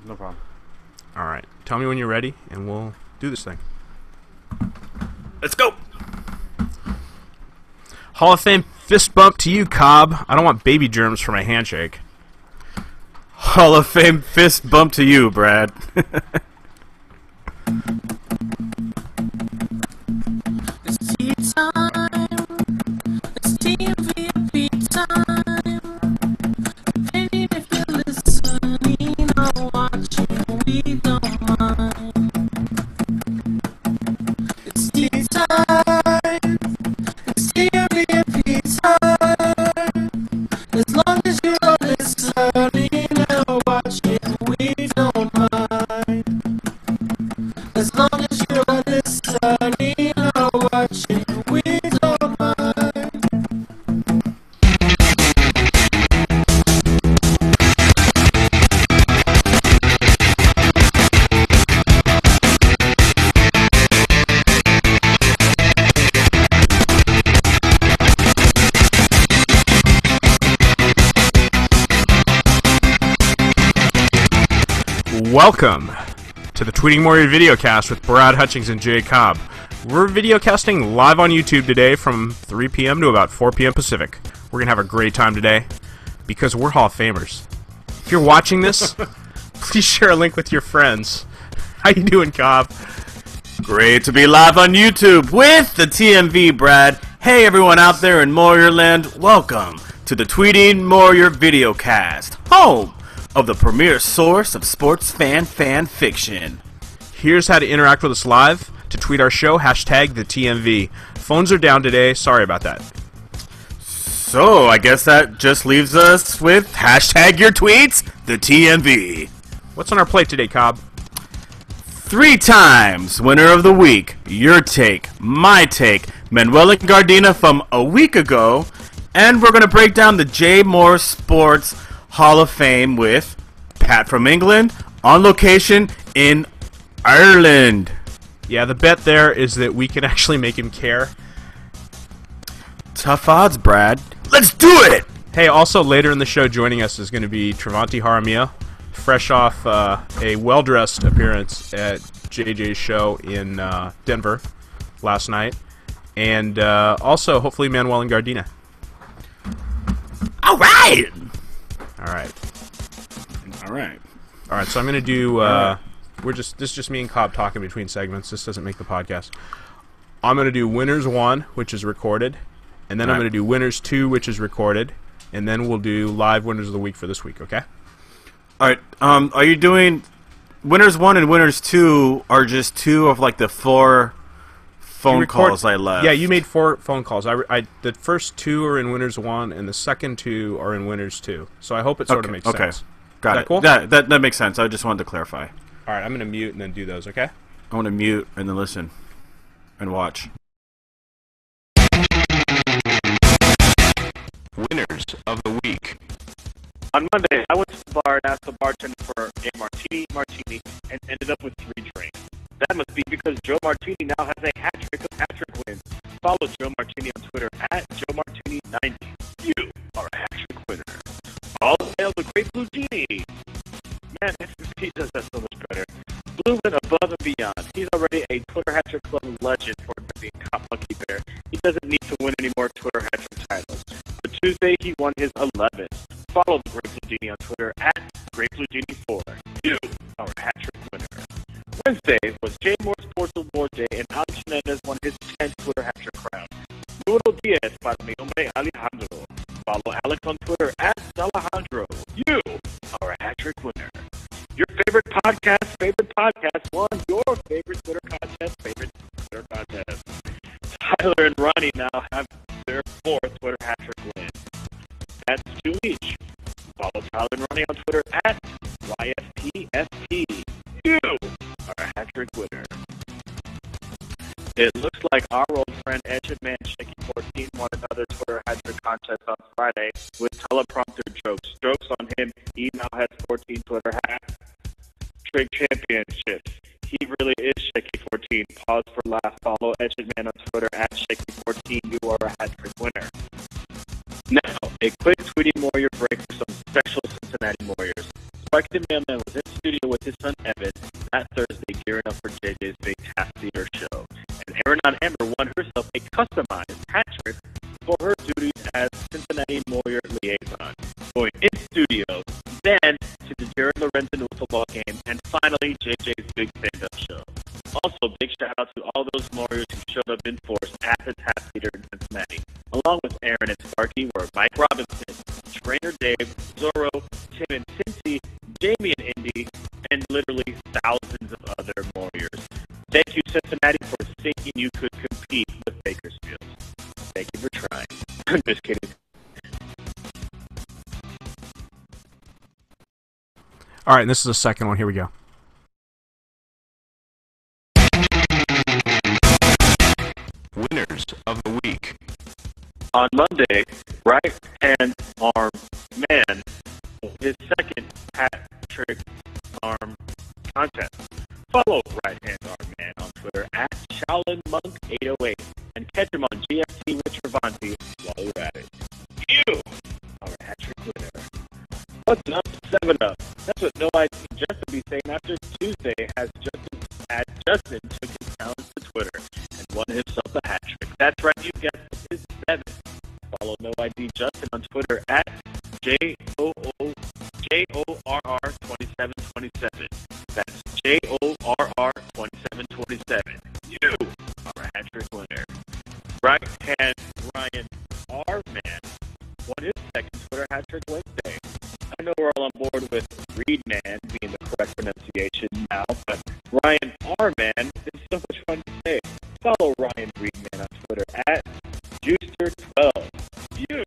No problem. All right. Tell me when you're ready, and we'll do this thing. Let's go! Hall of Fame fist bump to you, Cobb. I don't want baby germs for my handshake. Hall of Fame fist bump to you, Brad. It's tea time. It's TMV time. Depending if you're listening or watching, we don't mind. It's tea time. It's TMV time. As long as you're listening or watching, we don't mind. As long as you're listening or watching, we don't mind. Welcome to the Tweeting Mohr videocast with Brad, Hutchings and J, Cobb. We're videocasting live on YouTube today from 3 p.m. to about 4 p.m. Pacific. We're going to have a great time today because we're Hall of Famers. If you're watching this, please share a link with your friends. How you doing, Cobb? Great to be live on YouTube with the TMV, Brad. Hey, everyone out there in Mohrland, welcome to the Tweeting Mohr videocast, home of the premier source of sports fan fiction. Here's how to interact with us live. To tweet our show, hashtag TheTMV. Phones are down today. Sorry about that. So, I guess that just leaves us with hashtag your tweets, the TMV. What's on our plate today, Cobb? 3 times winner of the week, your take, my take, Manuel and Gardena from a week ago, and we're going to break down the J. Mohr Sports Hall of Fame with Pat from England on location in Ireland. Yeah, the bet there is that we can actually make him care. Tough odds, Brad. Let's do it! Hey, also later in the show joining us is going to be Travanti Jaramillo, fresh off a well-dressed appearance at JJ's show in Denver last night. And also, hopefully, Manuel and Gardena. All right! All right, so I'm going to do... this is just me and Cobb talking between segments. This doesn't make the podcast. I'm going to do Winners 1, which is recorded. And then I'm going to do Winners 2, which is recorded. And then we'll do live Winners of the Week for this week, okay? All right. Are you doing... Winners 1 and Winners 2 are just 2 of, like, the 4 phone calls I left. Yeah, you made 4 phone calls. The first 2 are in Winners 1, and the second 2 are in Winners 2. So I hope it sort of makes sense. Got it. That cool? That makes sense. I just wanted to clarify. All right, I'm going to mute and then do those, okay? I want to mute and then listen and watch. Winners of the Week. On Monday, I went to the bar and asked the bartender for a martini, and ended up with 3 drinks. That must be because Joe Martini now has a hat trick of hat-trick wins. Follow Joe Martini on Twitter at JoeMartini90. You are a hat-trick winner. All hail the great Blue Genie. Man, he does that so much better. Blue went above and beyond. He's already a Twitter hat-trick club legend for being top monkey bear. He doesn't need to win any more Twitter hat-trick titles. But Tuesday, he won his 11th. Follow the Great Blue Genie on Twitter at GreatBlueGenie4. You are a hat-trick winner. Wednesday was J. Mohr Sports Award Day, and Alex Hernandez won his 10th Twitter hat-trick crown. Número 10 para mi hombre Alejandro. Follow Alex on Twitter at Alejandro. You are a hat-trick winner. Your favorite podcast won your favorite Twitter contest, Tyler and Ronnie now have their 4th Twitter hat-trick win. That's 2 each. Follow Tyler and Ronnie on Twitter at YFPFP. You are a hat-trick winner. It looks like our old friend Edge Man Shaky 14 won another Twitter hat-trick contest on Friday with teleprompter jokes. Jokes on him, he now has 14 Twitter hat-trick championships. He really is Shaky 14. Pause for laugh. Follow Edge Man on Twitter at Shaky 14. You are a hat-trick winner. Now, a quick Tweeting Mohr break for some special Cincinnati Warriors. Sparky the Mailman was in studio with his son Evan that Thursday gearing up for JJ's big half theater show. And Aaron on Amber won herself a customized hat trick for her duties as Cincinnati Mohr liaison. Going in studio, then to the Jared Lorenzen football game, and finally JJ's big stand-up show. Also, big shout out to all those Warriors who showed up in force at the Tap Theater in Cincinnati. Along with Aaron and Sparky were Mike Robinson, Trainer Dave, Zorro, Tim and Cincy, Jamie and Indy, and literally thousands of other Warriors. Thank you, Cincinnati, for thinking you could compete with Bakersfield. Thank you for trying. I'm just kidding. All right, and this is the second one. Here we go. Winners of the week. On Monday, right-hand arm man, his second hat trick arm contest. Follow right-hand arm man on Twitter at ShaolinMonk808 and catch him on GFT with Travanti while you're at it. You are a hat trick winner. What's up, 7-Up? That's what No ID Justin be saying after Tuesday has Justin took his talents to Twitter and won himself a hat trick. That's right, you guessed it, his 7th. Follow No ID Justin on Twitter at JORR2727. That's JORR2727. You are a hat trick winner. Right hand Ryan R. Man won his second Twitter hat trick Wednesday. I know we're all on board with Reed Man being the correct pronunciation now, but Ryan R. Man is so much fun to say. Follow Ryan Reed Man on Twitter at Juicer12. You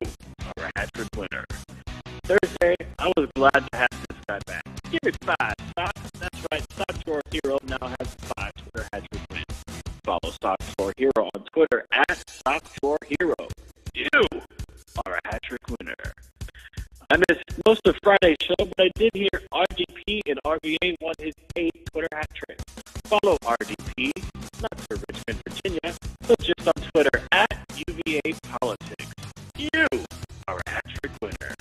are a hat trick winner. Thursday, I was glad to have this guy back. Give it 5 stocks. That's right, Stock Drawer Hero now has 5 Twitter hat trick wins. Follow Stock Drawer Hero on Twitter at Stock Drawer Hero. You are a hat trick winner. I missed most of Friday's show, but I did hear RDP and RVA won his 8th Twitter hat trick. Follow RDP, not for Richmond, Virginia, but just on Twitter at UVA Politics. You are a hat trick winner.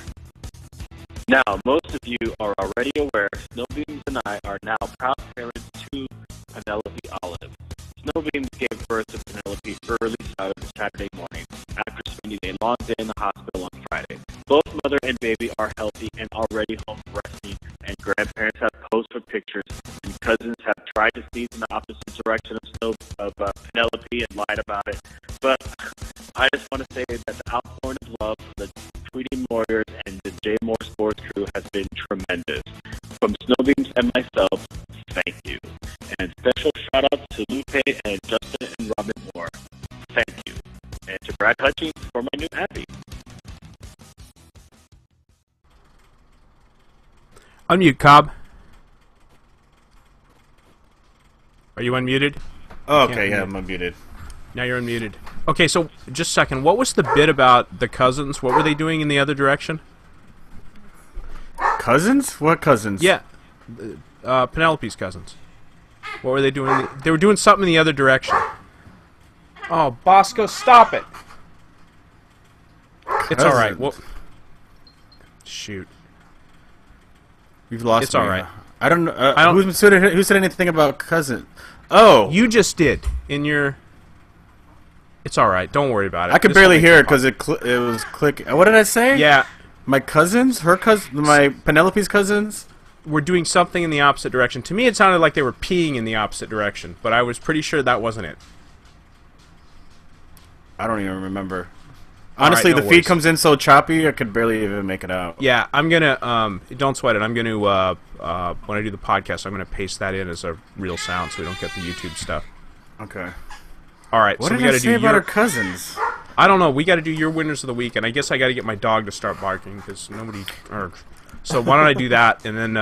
Now, most of you are already aware Snowbeams and I are now proud parents to Penelope Olive. Snowbeams gave birth to Penelope early Saturday morning after spending a long day in the hospital on Friday. Both mother and baby are healthy and already home resting, and grandparents have posed for pictures, and cousins have tried to sneeze in the opposite direction of Penelope and lied about it. But I just want to say that the outpouring of love from the Tweeting Warriors and the J Mohr Sports crew has been tremendous. From Snowbeams and myself, thank you. And special shout out to Lupe and Justin and Robin Mohr. Thank you. And to Brad Hutchings for my new Abby. Unmute, Cobb. Are you unmuted? Oh, okay, yeah, I'm unmuted. Now you're unmuted. Okay, so just a second. What was the bit about the cousins? What were they doing in the other direction? Cousins? What cousins? Yeah, Penelope's cousins. What were they doing? They were doing something in the other direction. Oh, Bosco, stop it! It's all right. Well, shoot. We've lost. It's all right. I don't know. Who said anything about cousin? Oh, you just did in your. It's all right. Don't worry about it. I could barely hear it because it was clicking. What did I say? Yeah. My cousins, her cousins, my Penelope's cousins, were doing something in the opposite direction. To me, it sounded like they were peeing in the opposite direction, but I was pretty sure that wasn't it. I don't even remember. Honestly, right, no the worries. feed comes in so choppy, I could barely even make it out. Yeah, I'm gonna don't sweat it. I'm gonna when I do the podcast, I'm gonna paste that in as a real sound so we don't get the YouTube stuff. Okay. All right. What so did we I gotta say do about our cousins? I don't know. We got to do your winners of the week, and I guess I got to get my dog to start barking because nobody. So why don't I do that, and then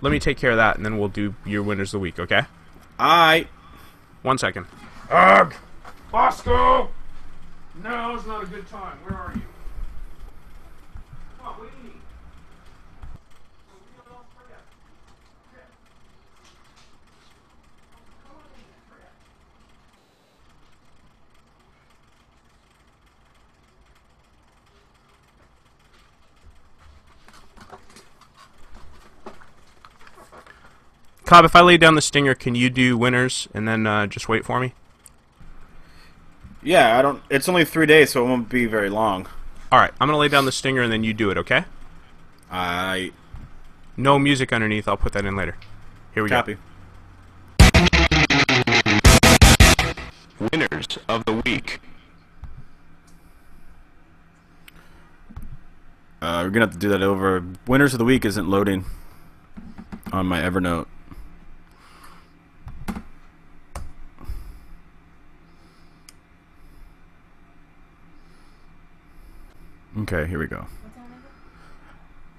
let me take care of that, and then we'll do your winners of the week. Okay? Alright. 1 second. Ugh, Bosco. No, it's not a good time. Where are you? Come on, what do you need? Cobb, if I lay down the stinger, can you do winners and then just wait for me? Yeah, I don't. It's only 3 days, so it won't be very long. All right, I'm gonna lay down the stinger and then you do it. Okay? No music underneath. I'll put that in later. Here we Copy. go. Winners of the week. We're gonna have to do that over. Winners of the week isn't loading on my Evernote. Okay, here we go.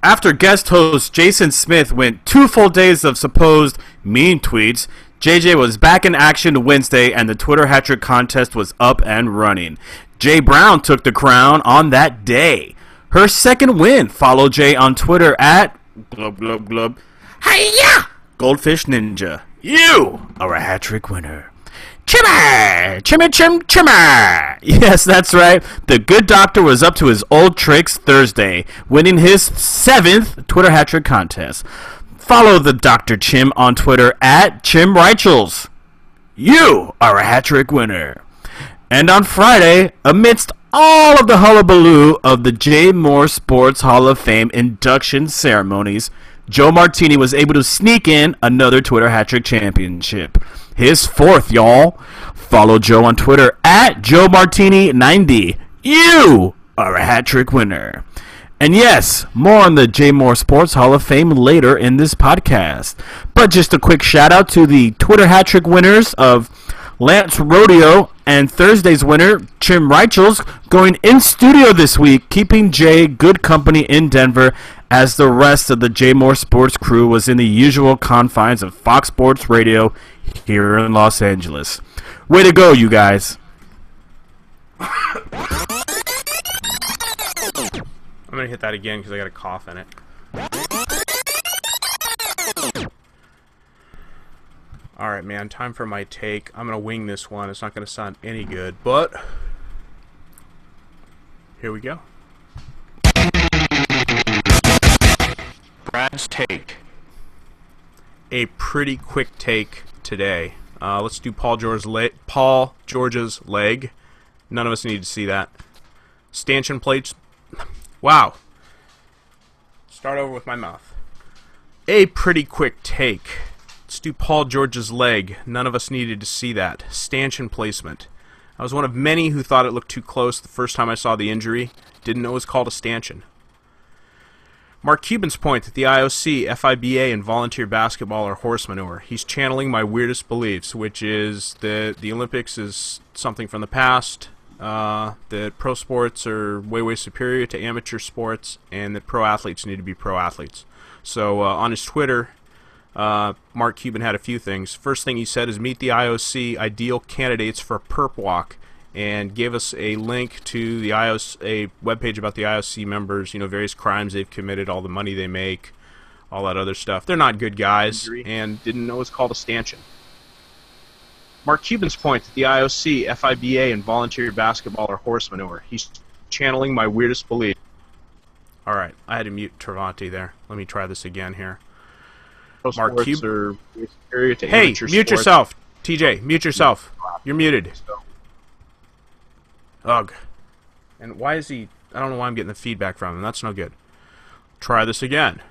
After guest host Jason Smith went 2 full days of supposed mean tweets, JJ was back in action Wednesday and the Twitter hat trick contest was up and running. Jay Brown took the crown on that day. Her second win. Follow Jay on Twitter at glub glub glub. Hiya! Goldfish Ninja. You are a hat trick winner. Chimmer! Chimmer chim chimmer! Yes, that's right. The good doctor was up to his old tricks Thursday, winning his 7th Twitter hat trick contest. Follow the Dr. Chim on Twitter at Chim Reichels. You are a hat trick winner. And on Friday, amidst all of the hullabaloo of the J. Mohr Sports Hall of Fame induction ceremonies, Joe Martini was able to sneak in another Twitter hat trick championship. His 4th, y'all. Follow Joe on Twitter at JoeMartini90. You are a hat trick winner. And yes, more on the J. Mohr Sports Hall of Fame later in this podcast. But just a quick shout out to the Twitter hat trick winners of Lance Rodeo and Thursday's winner, Chim Reichels, going in studio this week, keeping Jay good company in Denver as the rest of the J. Mohr Sports crew was in the usual confines of Fox Sports Radio here in Los Angeles. Way to go, you guys. I'm going to hit that again because I got a cough in it. Alright, man, time for my take. I'm going to wing this one. It's not going to sound any good, but here we go. Brad's take. A pretty quick take today. Let's do Paul George's leg. None of us need to see that. Stanchion plates. Wow. Start over with my mouth. A pretty quick take. Let's do Paul George's leg. None of us needed to see that. Stanchion placement. I was one of many who thought it looked too close the first time I saw the injury. Didn't know it was called a stanchion. Mark Cuban's point that the IOC, FIBA, and volunteer basketball are horse manure. He's channeling my weirdest beliefs, which is that the Olympics is something from the past, that pro sports are way, way superior to amateur sports, and that pro athletes need to be pro athletes. So on his Twitter, Mark Cuban had a few things. First thing he said is meet the IOC ideal candidates for a perp walk, and gave us a link to the IOC, a webpage about the IOC members, you know, various crimes they've committed, all the money they make, all that other stuff. They're not good guys, and didn't know it's called a stanchion. Mark Cuban's point that the IOC, FIBA, and volunteer basketball are horse manure. He's channeling my weirdest belief. Alright, I had to mute Travanti there. Let me try this again here. Mark Cuban. Hey, mute yourself. TJ, mute yourself. You're muted. Ugh. And why is he... I don't know why I'm getting the feedback from him. That's no good. Try this again.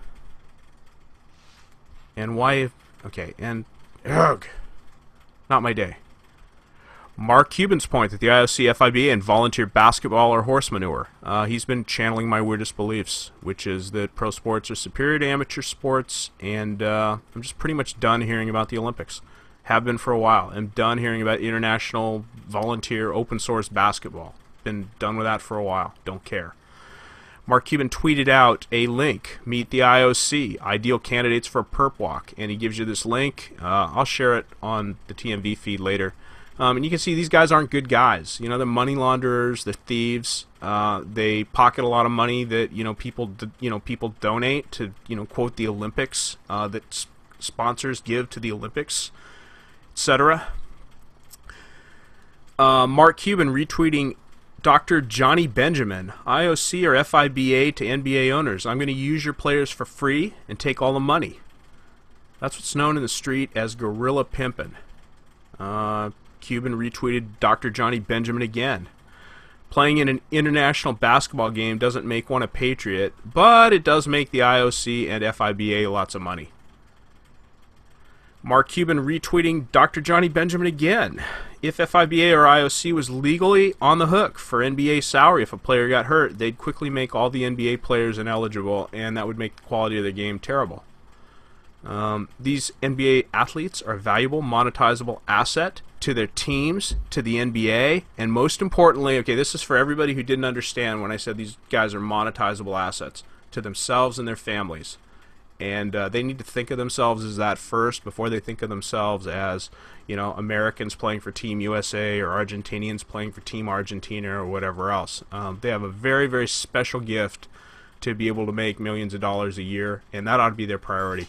And why... Okay, and... Ugh. Not my day. Mark Cuban's point that the IOC, FIBA, and volunteer basketball are horse manure. He's been channeling my weirdest beliefs, which is that pro sports are superior to amateur sports, and I'm just pretty much done hearing about the Olympics. Have been for a while. I'm done hearing about international volunteer open source basketball. Been done with that for a while. Don't care. Mark Cuban tweeted out a link, meet the IOC, ideal candidates for a perp walk, and he gives you this link. I'll share it on the TMV feed later. And you can see these guys aren't good guys. You know, they're money launderers, they're thieves. They pocket a lot of money that people donate to quote the Olympics, that sponsors give to the Olympics, etc. Mark Cuban retweeting Dr. Johnny Benjamin, IOC or FIBA to NBA owners. I'm going to use your players for free and take all the money. That's what's known in the street as guerrilla pimping. Cuban retweeted Dr. Johnny Benjamin again. Playing in an international basketball game doesn't make one a patriot, but it does make the IOC and FIBA lots of money. Mark Cuban retweeting Dr. Johnny Benjamin again. If FIBA or IOC was legally on the hook for NBA salary if a player got hurt, they'd quickly make all the NBA players ineligible, and that would make the quality of the game terrible. These NBA athletes are a valuable, monetizable asset to their teams, to the NBA, and most importantly, okay, this is for everybody who didn't understand when I said these guys are monetizable assets, to themselves and their families. And they need to think of themselves as that first before they think of themselves as, Americans playing for Team USA or Argentinians playing for Team Argentina or whatever else. They have a very, very special gift to be able to make millions of dollars a year, and that ought to be their priority.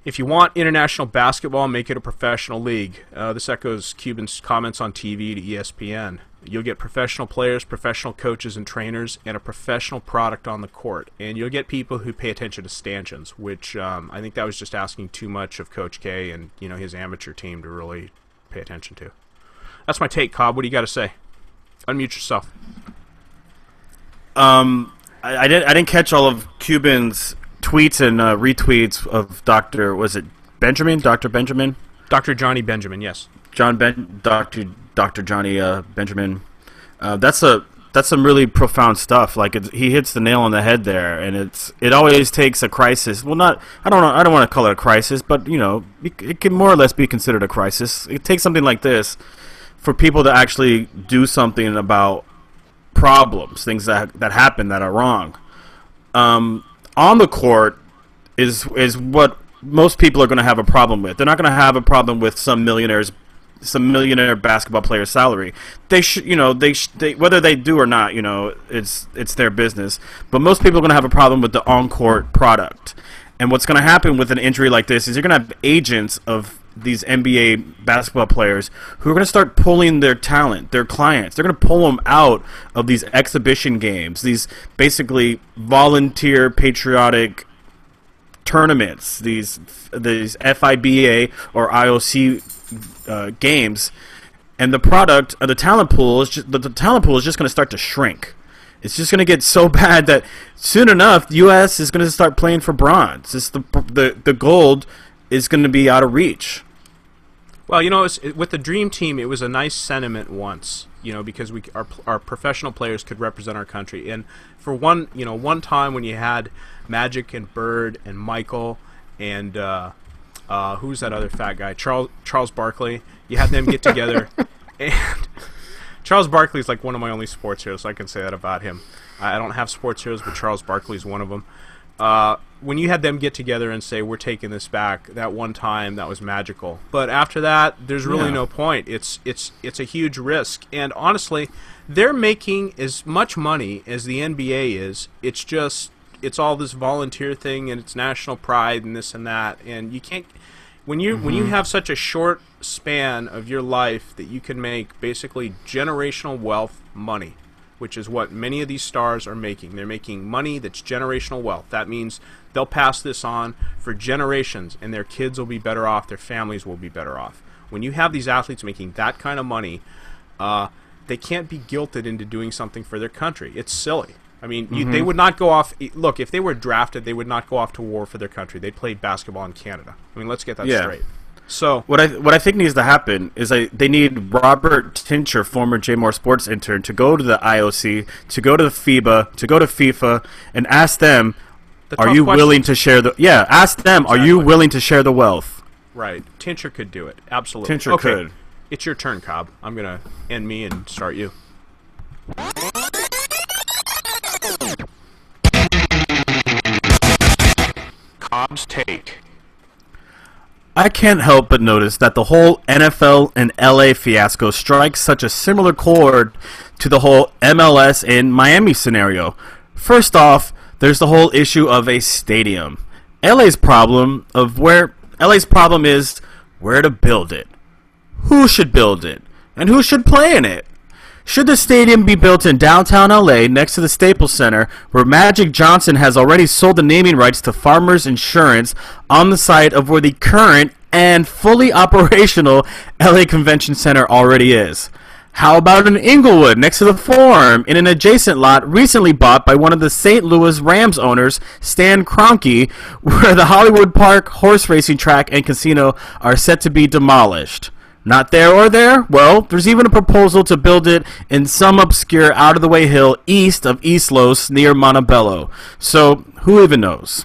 If you want international basketball, make it a professional league. This echoes Cuban's comments on TV to ESPN. You'll get professional players, professional coaches and trainers, and a professional product on the court. And you'll get people who pay attention to stanchions, which I think that was just asking too much of Coach K and his amateur team to really pay attention to. That's my take, Cobb. What do you got to say? Unmute yourself. I didn't catch all of Cuban's tweets and retweets of Dr. Benjamin? Dr. Benjamin? Dr. Johnny Benjamin, yes. Dr. Johnny Benjamin. That's some really profound stuff. Like he hits the nail on the head there, and it always takes a crisis. Well, I don't want to call it a crisis, but it can more or less be considered a crisis. It takes something like this for people to actually do something about problems, things that happen that are wrong. On the court is what most people are going to have a problem with. They're not going to have a problem with some millionaire basketball player's salary. They should, whether they do or not, it's their business. But most people are going to have a problem with the on-court product. And what's going to happen with an injury like this is you're going to have agents of these NBA basketball players who are going to start pulling their talent, their clients. They're going to pull them out of these exhibition games, these basically volunteer patriotic tournaments, these FIBA or IOC games, and the product, the talent pool is just going to start to shrink. It's just going to get so bad that soon enough, the U.S. is going to start playing for bronze. The gold is going to be out of reach. Well, with the Dream Team, it was a nice sentiment once, because our professional players could represent our country. And for one time when you had Magic and Bird and Michael and who's that other fat guy, Charles Barkley, you had them get together, and Charles Barkley's like one of my only sports heroes, so I can say that about him. I don't have sports heroes, but Charles Barkley's one of them. When you had them get together and say, we're taking this back, that one time, that was magical. But after that, there's really no point. It's a huge risk. And honestly, they're making as much money as the NBA is. It's all this volunteer thing, and it's national pride and this and that. And you can't, when you have such a short span of your life that you can make basically generational wealth money, which is what many of these stars are making. They're making money that's generational wealth. That means they'll pass this on for generations, and their kids will be better off, their families will be better off. When you have these athletes making that kind of money, they can't be guilted into doing something for their country. It's silly. I mean, they would not go off. Look, if they were drafted, they would not go off to war for their country. They'd play basketball in Canada. I mean, let's get that straight. So what I think needs to happen is they need Robert Tincher, former J. Mohr sports intern, to go to the IOC, to go to the FIBA, to go to FIFA, and ask them, are you willing to share the? Yeah, ask them, are you willing to share the wealth? Right, Tincher could do it. Absolutely. Tincher could. It's your turn, Cobb. I'm gonna end me and start you. Cobb's take. I can't help but notice that the whole NFL and LA fiasco strikes such a similar chord to the whole MLS in Miami scenario. First off, there's the whole issue of a stadium. LA's problem is where to build it, who should build it, and who should play in it. Should the stadium be built in downtown LA next to the Staples Center, where Magic Johnson has already sold the naming rights to Farmers Insurance on the site of where the current and fully operational LA Convention Center already is? How about in Inglewood, next to the Forum, in an adjacent lot recently bought by one of the St. Louis Rams owners, Stan Kroenke, where the Hollywood Park horse racing track and casino are set to be demolished? Not there or there? Well, there's even a proposal to build it in some obscure out-of-the-way hill east of East Los near Montebello. So, who even knows?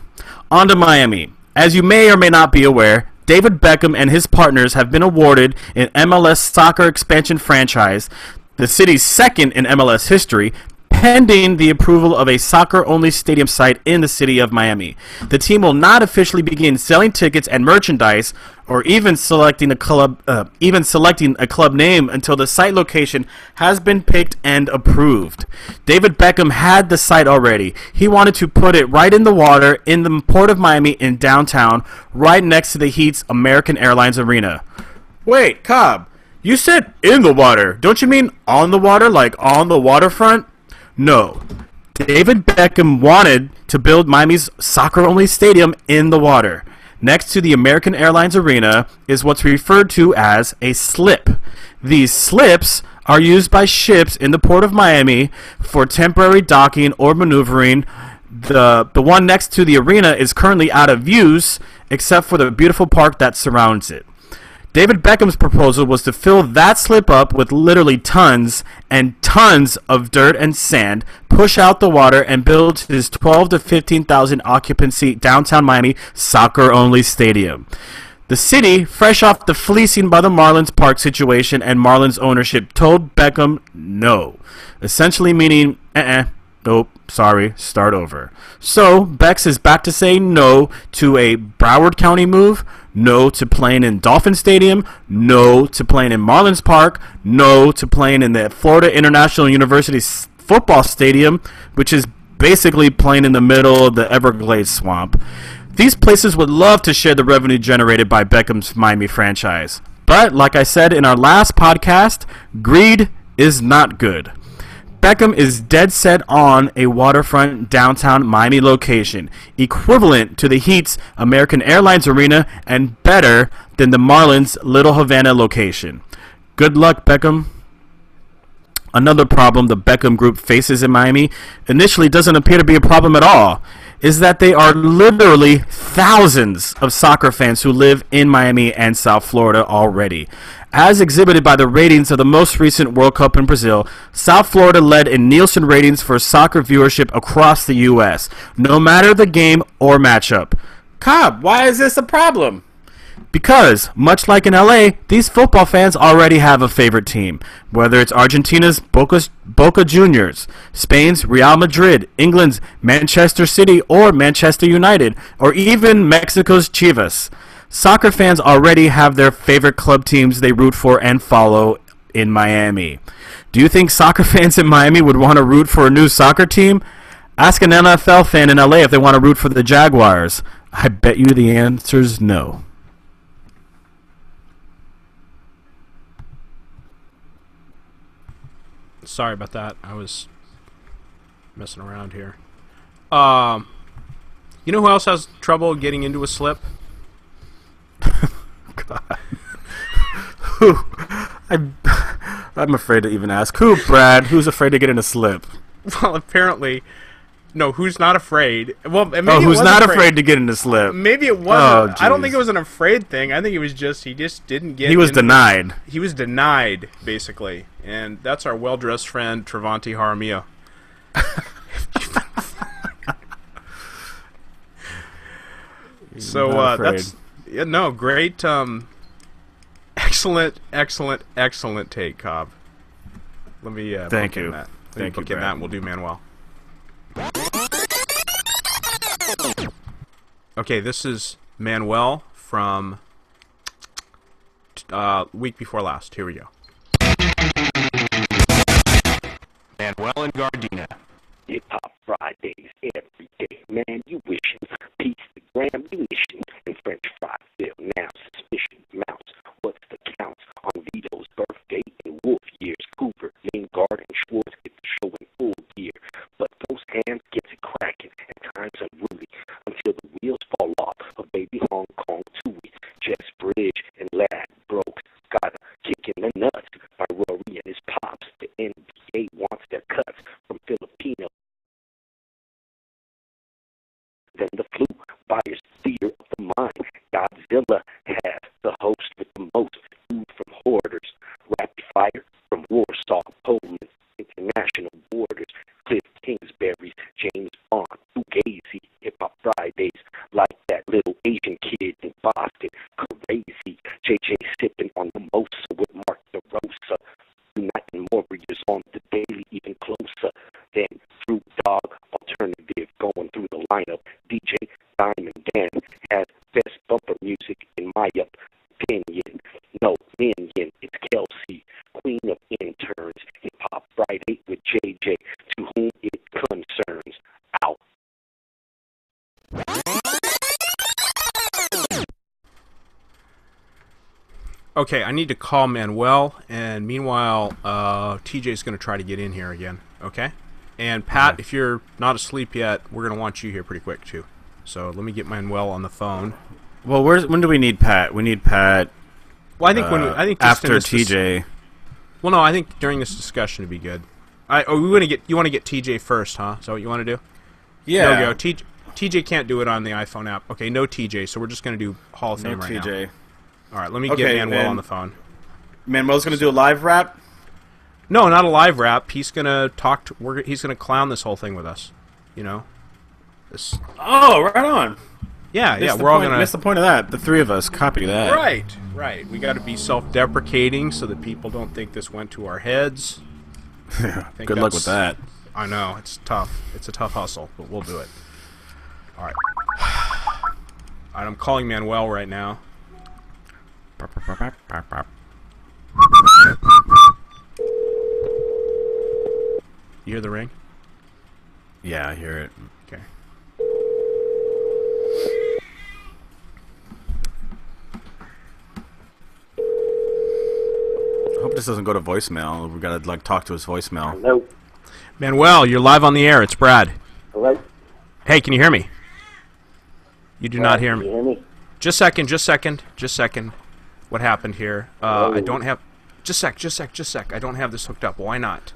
On to Miami. As you may or may not be aware, David Beckham and his partners have been awarded an MLS soccer expansion franchise, the city's second in MLS history, pending the approval of a soccer-only stadium site in the city of Miami. The team will not officially begin selling tickets and merchandise, or even selecting a club name until the site location has been picked and approved. David Beckham had the site already. He wanted to put it right in the water in the Port of Miami in downtown, right next to the Heat's American Airlines Arena. Wait, Cobb, you said in the water. Don't you mean on the water, like on the waterfront? No. David Beckham wanted to build Miami's soccer-only stadium in the water. Next to the American Airlines Arena is what's referred to as a slip. These slips are used by ships in the Port of Miami for temporary docking or maneuvering. The one next to the arena is currently out of use, except for the beautiful park that surrounds it. David Beckham's proposal was to fill that slip up with literally tons and tons of dirt and sand, push out the water, and build his 12 to 15,000 occupancy downtown Miami soccer-only stadium. The city, fresh off the fleecing by the Marlins Park situation and Marlins ownership, told Beckham no, essentially meaning, nope, sorry, start over. So, Bex is back to saying no to a Broward County move, no to playing in Dolphin Stadium, no to playing in Marlins Park, no to playing in the Florida International University football stadium, which is basically playing in the middle of the Everglades swamp. These places would love to share the revenue generated by Beckham's Miami franchise. But, like I said in our last podcast, greed is not good. Beckham is dead set on a waterfront downtown Miami location, equivalent to the Heat's American Airlines Arena and better than the Marlins' Little Havana location. Good luck, Beckham. Another problem the Beckham Group faces in Miami initially doesn't appear to be a problem at all, is that they are literally thousands of soccer fans who live in Miami and South Florida already. As exhibited by the ratings of the most recent World Cup in Brazil, South Florida led in Nielsen ratings for soccer viewership across the U.S., no matter the game or matchup. Cobb, why is this a problem? Because, much like in LA, these football fans already have a favorite team, whether it's Argentina's Boca Juniors, Spain's Real Madrid, England's Manchester City or Manchester United, or even Mexico's Chivas. Soccer fans already have their favorite club teams they root for and follow in Miami. Do you think soccer fans in Miami would want to root for a new soccer team? Ask an NFL fan in LA if they want to root for the Jaguars. I bet you the answer's no. Sorry about that. I was messing around here. You know who else has trouble getting into a slip? God. Who? I'm afraid to even ask. Who, Brad? Who's afraid to get in a slip? Well, apparently... No, who's not afraid? Well, maybe who's not afraid to get in a slip? Maybe it wasn't. I don't think it was an afraid thing. I think it was just he just didn't get. He was denied. He was denied, basically, and that's our well-dressed friend Travanti Jaramillo. So that's great. Excellent take, Cobb. Let me thank you. That. Thank you, Brad. That, and we'll do Manuel. Okay, this is Manuel from week before last. Here we go. Manuel and Gardena. Hip Hop Fridays every day. Man, you wishing. Pizza, gram, you wishing. And French fry bill. Now suspicion mounts. What's the count on Vito's birthday and Wolf years? Cooper, named Gardena. than the flu. Buyer's theater of the mind. Godzilla has the host with the most food from hoarders. Rapid fire from Warsaw, Poland, international borders. Cliff Kingsbury's, James Bond, Fugazi, Hip Hop Fridays, like that little Asian kid in Boston. Crazy, JJ sipping on the Mosa with Mark DeRosa. Uniting warriors on the daily, even closer than Fruit Dog Alternative going through the lineup. DJ Diamond Dan has best bumper music in my opinion. No minion, it's Kelsey, queen of interns. Hip Hop Friday with JJ, to whom it concerns. Out. Okay, I need to call Manuel, and meanwhile, TJ's going to try to get in here again, okay? And Pat, if you're not asleep yet, we're going to want you here pretty quick, too. So let me get Manuel on the phone. Well, when do we need Pat? We need Pat. Well, I think just after TJ. Well, no, I think during this discussion would be good. You want to get TJ first, huh? Is that what you want to do? Yeah. There we go. TJ can't do it on the iPhone app. Okay, no TJ, so we're just going to do Hall of Fame right now. TJ. All right, let me get Manuel on the phone. Manuel's going to do a live rap? No, not a live rap. He's going to talk. He's going to clown this whole thing with us. You know. Oh, right on. Yeah, we're all gonna miss the point of that. The three of us copy that. Right. We got to be self-deprecating so that people don't think this went to our heads. Good luck with that. I know it's tough. It's a tough hustle, but we'll do it. All right. I'm calling Manuel right now. You hear the ring? Yeah, I hear it. Okay. I hope this doesn't go to voicemail. We gotta talk to his voicemail. Hello. Manuel, you're live on the air. It's Brad. Hello. Hey, can you hear me? You do not hear Can me. you hear me? Just second. What happened here? I don't have. Just sec. I don't have this hooked up. Why not?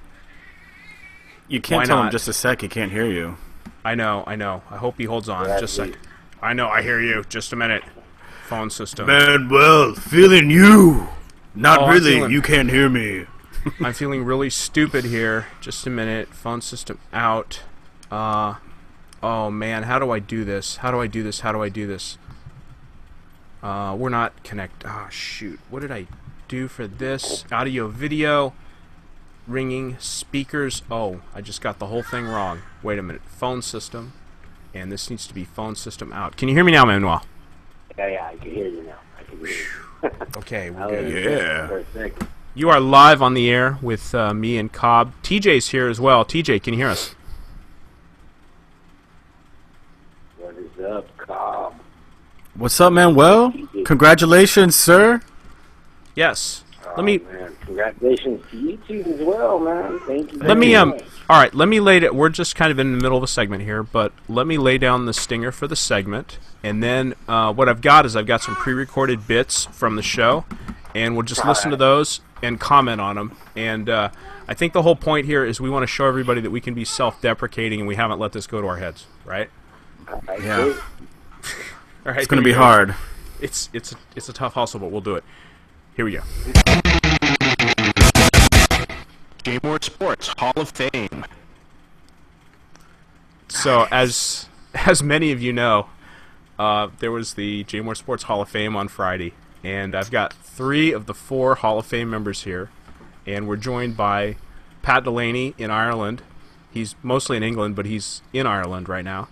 You can't Why tell him not? just a sec. He can't hear you. I know. I hope he holds on. Just a sec. I know. I hear you. Just a minute. Phone system. Manuel, feeling you. Not really. feeling- You can't hear me. I'm feeling really stupid here. Just a minute. Phone system out. Oh man, how do I do this? We're not connect. Oh shoot. What did I do for this? Audio, video, ringing, speakers. Oh, I just got the whole thing wrong. Wait a minute. Phone system. And this needs to be phone system out. Can you hear me now, Manuel? Yeah, I can hear you now. I can hear you. Okay, we're I good. was Yeah. for a second. You are live on the air with me and Cobb. TJ's here as well. TJ, can you hear us? What is up, Cobb? What's up, Manuel? Congratulations, sir. Yes. Oh, man. Congratulations to you two as well, man. Thank you. Let me very much. all right, let me lay it. We're just kind of in the middle of a segment here, but let me lay down the stinger for the segment, and then what I've got is I've got some pre-recorded bits from the show, and we'll just listen to those and comment on them. And I think the whole point here is we want to show everybody that we can be self-deprecating, and we haven't let this go to our heads, right? Yeah. All right, It's gonna here be we go. hard. It's a tough hustle, but we'll do it. Here we go. J. Mohr Sports Hall of Fame. So, as many of you know, there was the J. Mohr Sports Hall of Fame on Friday, and I've got 3 of the 4 Hall of Fame members here, and we're joined by Pat Delaney in Ireland. He's mostly in England, but he's in Ireland right now.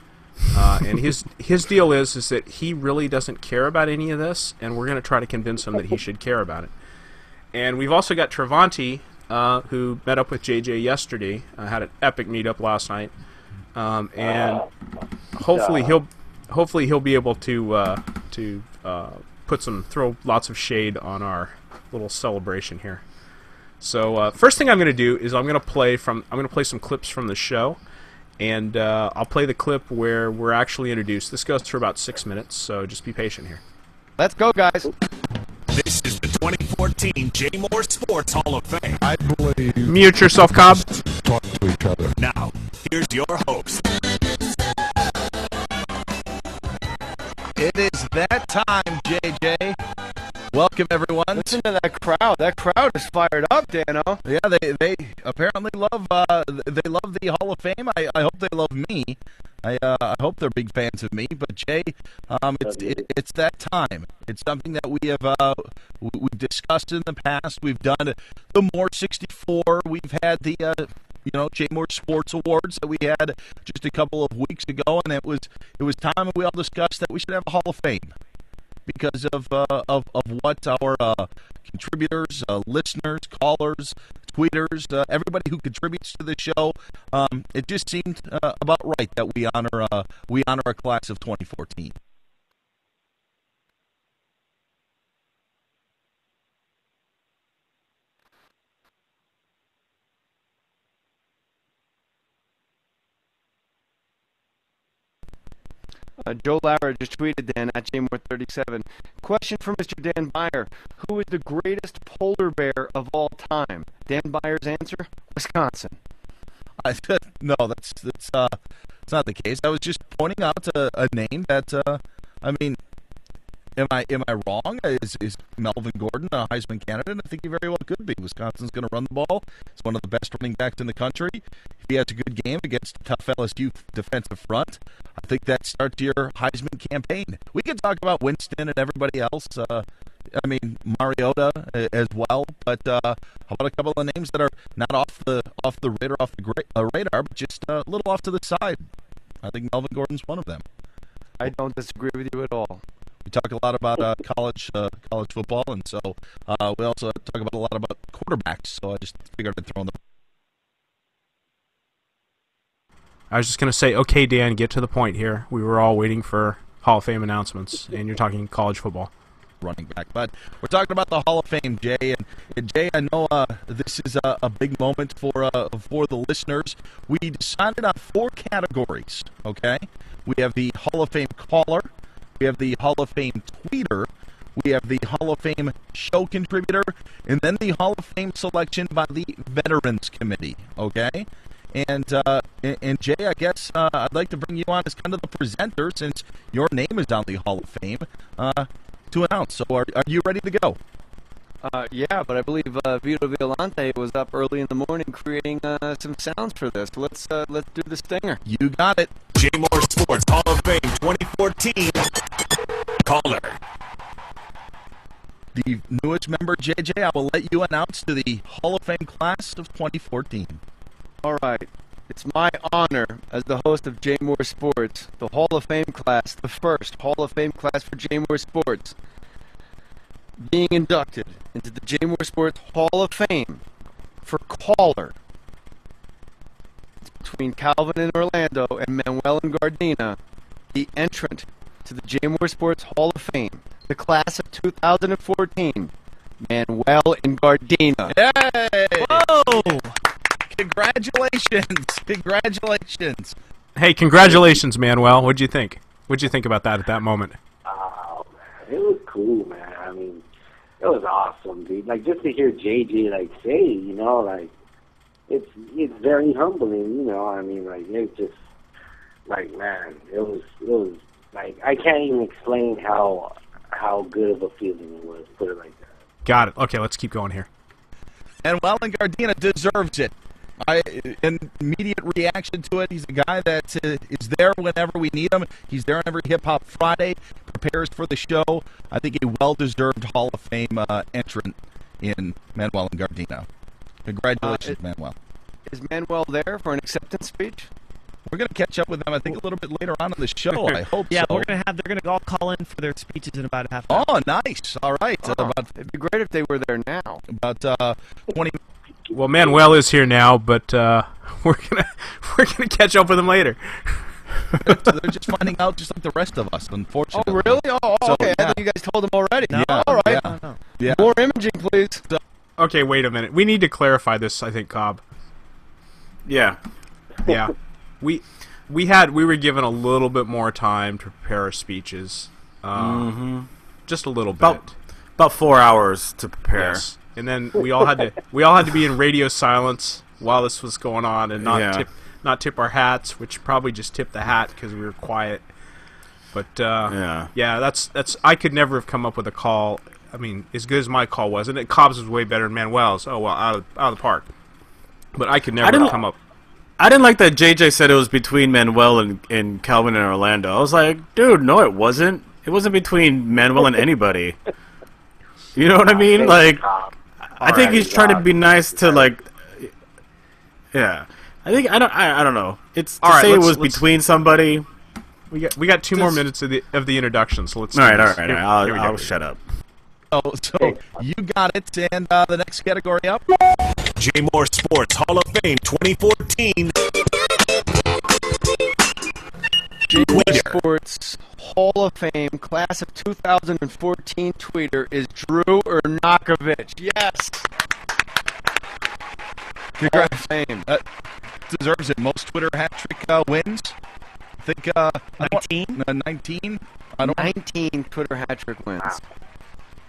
And his deal is that he really doesn't care about any of this, and we're going to try to convince him that he should care about it. And we've also got Travanti, who met up with JJ yesterday, had an epic meetup last night, and hopefully he'll be able to throw lots of shade on our little celebration here. So first thing I'm going to do is I'm going to play some clips from the show. And I'll play the clip where we're actually introduced. This goes for about 6 minutes, so just be patient here. Let's go, guys. This is the 2014 J. Mohr Sports Hall of Fame. I believe Mute yourself, Cobb. talk to each other. Now, here's your host. It is that time, JJ. Welcome, everyone. Listen to that crowd. That crowd is fired up, Dano. Yeah, they apparently love the Hall of Fame. I hope they love me. I hope they're big fans of me. But Jay, it's that time. It's something that we have we've discussed in the past. We've done the Mohr 64. We've had the J. Mohr Sports Awards that we had just a couple of weeks ago, and it was time that we all discussed that we should have a Hall of Fame because of what our contributors, listeners, callers, tweeters, everybody who contributes to the show. It just seemed about right that we honor a class of 2014. Joe Lauer just tweeted Dan at JMoore37. Question for Mr. Dan Byer. Who is the greatest polar bear of all time? Dan Byer's answer? Wisconsin. No, that's not the case. I was just pointing out a name that am I wrong? Is Melvin Gordon a Heisman candidate? I think he very well could be. Wisconsin's going to run the ball. He's one of the best running backs in the country. If he has a good game against a tough LSU defensive front, I think that starts your Heisman campaign. We can talk about Winston and everybody else. Mariota as well. But how about a couple of names that are not off the radar, but just a little off to the side? I think Melvin Gordon's one of them. I don't disagree with you at all. We talk a lot about college football, and so we also talk a lot about quarterbacks. So I just figured I'd throw in the. I was just going to say, okay, Dan, get to the point here. We were all waiting for Hall of Fame announcements, and you're talking college football. Running back, but we're talking about the Hall of Fame, Jay, and Jay, I know this is a big moment for the listeners. We decided on 4 categories. Okay, we have the Hall of Fame caller, we have the Hall of Fame tweeter, we have the Hall of Fame show contributor, and then the Hall of Fame selection by the Veterans Committee. Okay. And Jay, I guess I'd like to bring you on as kind of the presenter, since your name is on the Hall of Fame, to announce. So are you ready to go? Yeah, but I believe Vito Violante was up early in the morning creating some sounds for this. Let's do the stinger. You got it. J. Mohr Sports Hall of Fame 2014 caller. The newest member, JJ, I will let you announce to the Hall of Fame class of 2014. All right. It's my honor as the host of J. Mohr Sports, the Hall of Fame class, the first Hall of Fame class for J. Mohr Sports, being inducted into the J. Mohr Sports Hall of Fame for caller. It's between Calvin in Orlando and Manuel in Gardena, the entrant to the J. Mohr Sports Hall of Fame, the class of 2014, Manuel in Gardena. Yay! Whoa! Congratulations! Congratulations! Hey, congratulations, Manuel. What'd you think? What'd you think about that at that moment? Oh, man, it was cool, man. I mean, it was awesome, dude. Like, just to hear JJ, like, say, it's very humbling, I mean, like, it's just, like, man, it was, like, I can't even explain how good of a feeling it was, put it like that. Got it. Okay, let's keep going here. And Manuel Gardena deserves it. An immediate reaction to it. He's a guy that is there whenever we need him. He's there on every Hip Hop Friday, prepares for the show. I think a well-deserved Hall of Fame entrant in Manuel and Gardena. Congratulations, Manuel. Is Manuel there for an acceptance speech? We're going to catch up with them, I think, a little bit later on in the show. I hope yeah, so. they're going to all call in for their speeches in about a half hour. Oh, nice. All right. It'd be great if they were there now. About 20. Well, Manuel is here now, but we're gonna catch up with him later. They're just finding out, just like the rest of us, unfortunately. Oh, really? Oh, So, okay. yeah. I thought you guys told them already. No, all right. yeah. Yeah. More imaging, please. Okay, wait a minute. We need to clarify this, I think, Cobb. Yeah. Yeah. We were given a little bit more time to prepare our speeches. Just a little bit. About 4 hours to prepare. Yes. And then we all had to be in radio silence while this was going on, and not tip our hats, which probably just tipped the hat because we were quiet. But yeah, that's I could never have come up with a call. I mean, as good as my call was, and Cobb's was way better than Manuel's. Oh well, out of the park. But I could never have come up. I didn't like that JJ said it was between Manuel and Calvin and Orlando. I was like, dude, no, it wasn't. It wasn't between Manuel and anybody. You know what I mean? Like, I think he's trying to be nice to like. Yeah, I think I don't know. It's to say it was between somebody. We got 2 more minutes of the introduction, so let's. All right. I'll shut up. So you got it, and the next category up. J. Mohr Sports Hall of Fame 2014. J. Mohr Sports Hall of Fame Class of 2014 tweeter is Drew Ernakovich. Yes. Congrats. Fame. Deserves it. Most Twitter hat trick wins. I think 19. 19. 19 Twitter hat trick wins.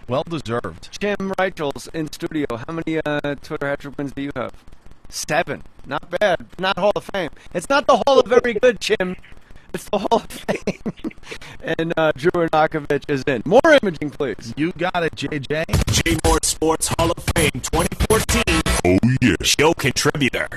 Well deserved. Jim Reichels in studio. How many Twitter hat trick wins do you have? 7. Not bad. Not Hall of Fame. It's not the Hall of Very Good, Jim. It's the Hall of Fame. And Drew Ernakovich is in. More imaging, please. You got it, JJ. J. Mohr Sports Hall of Fame 2014. Oh, yeah. Show contributor.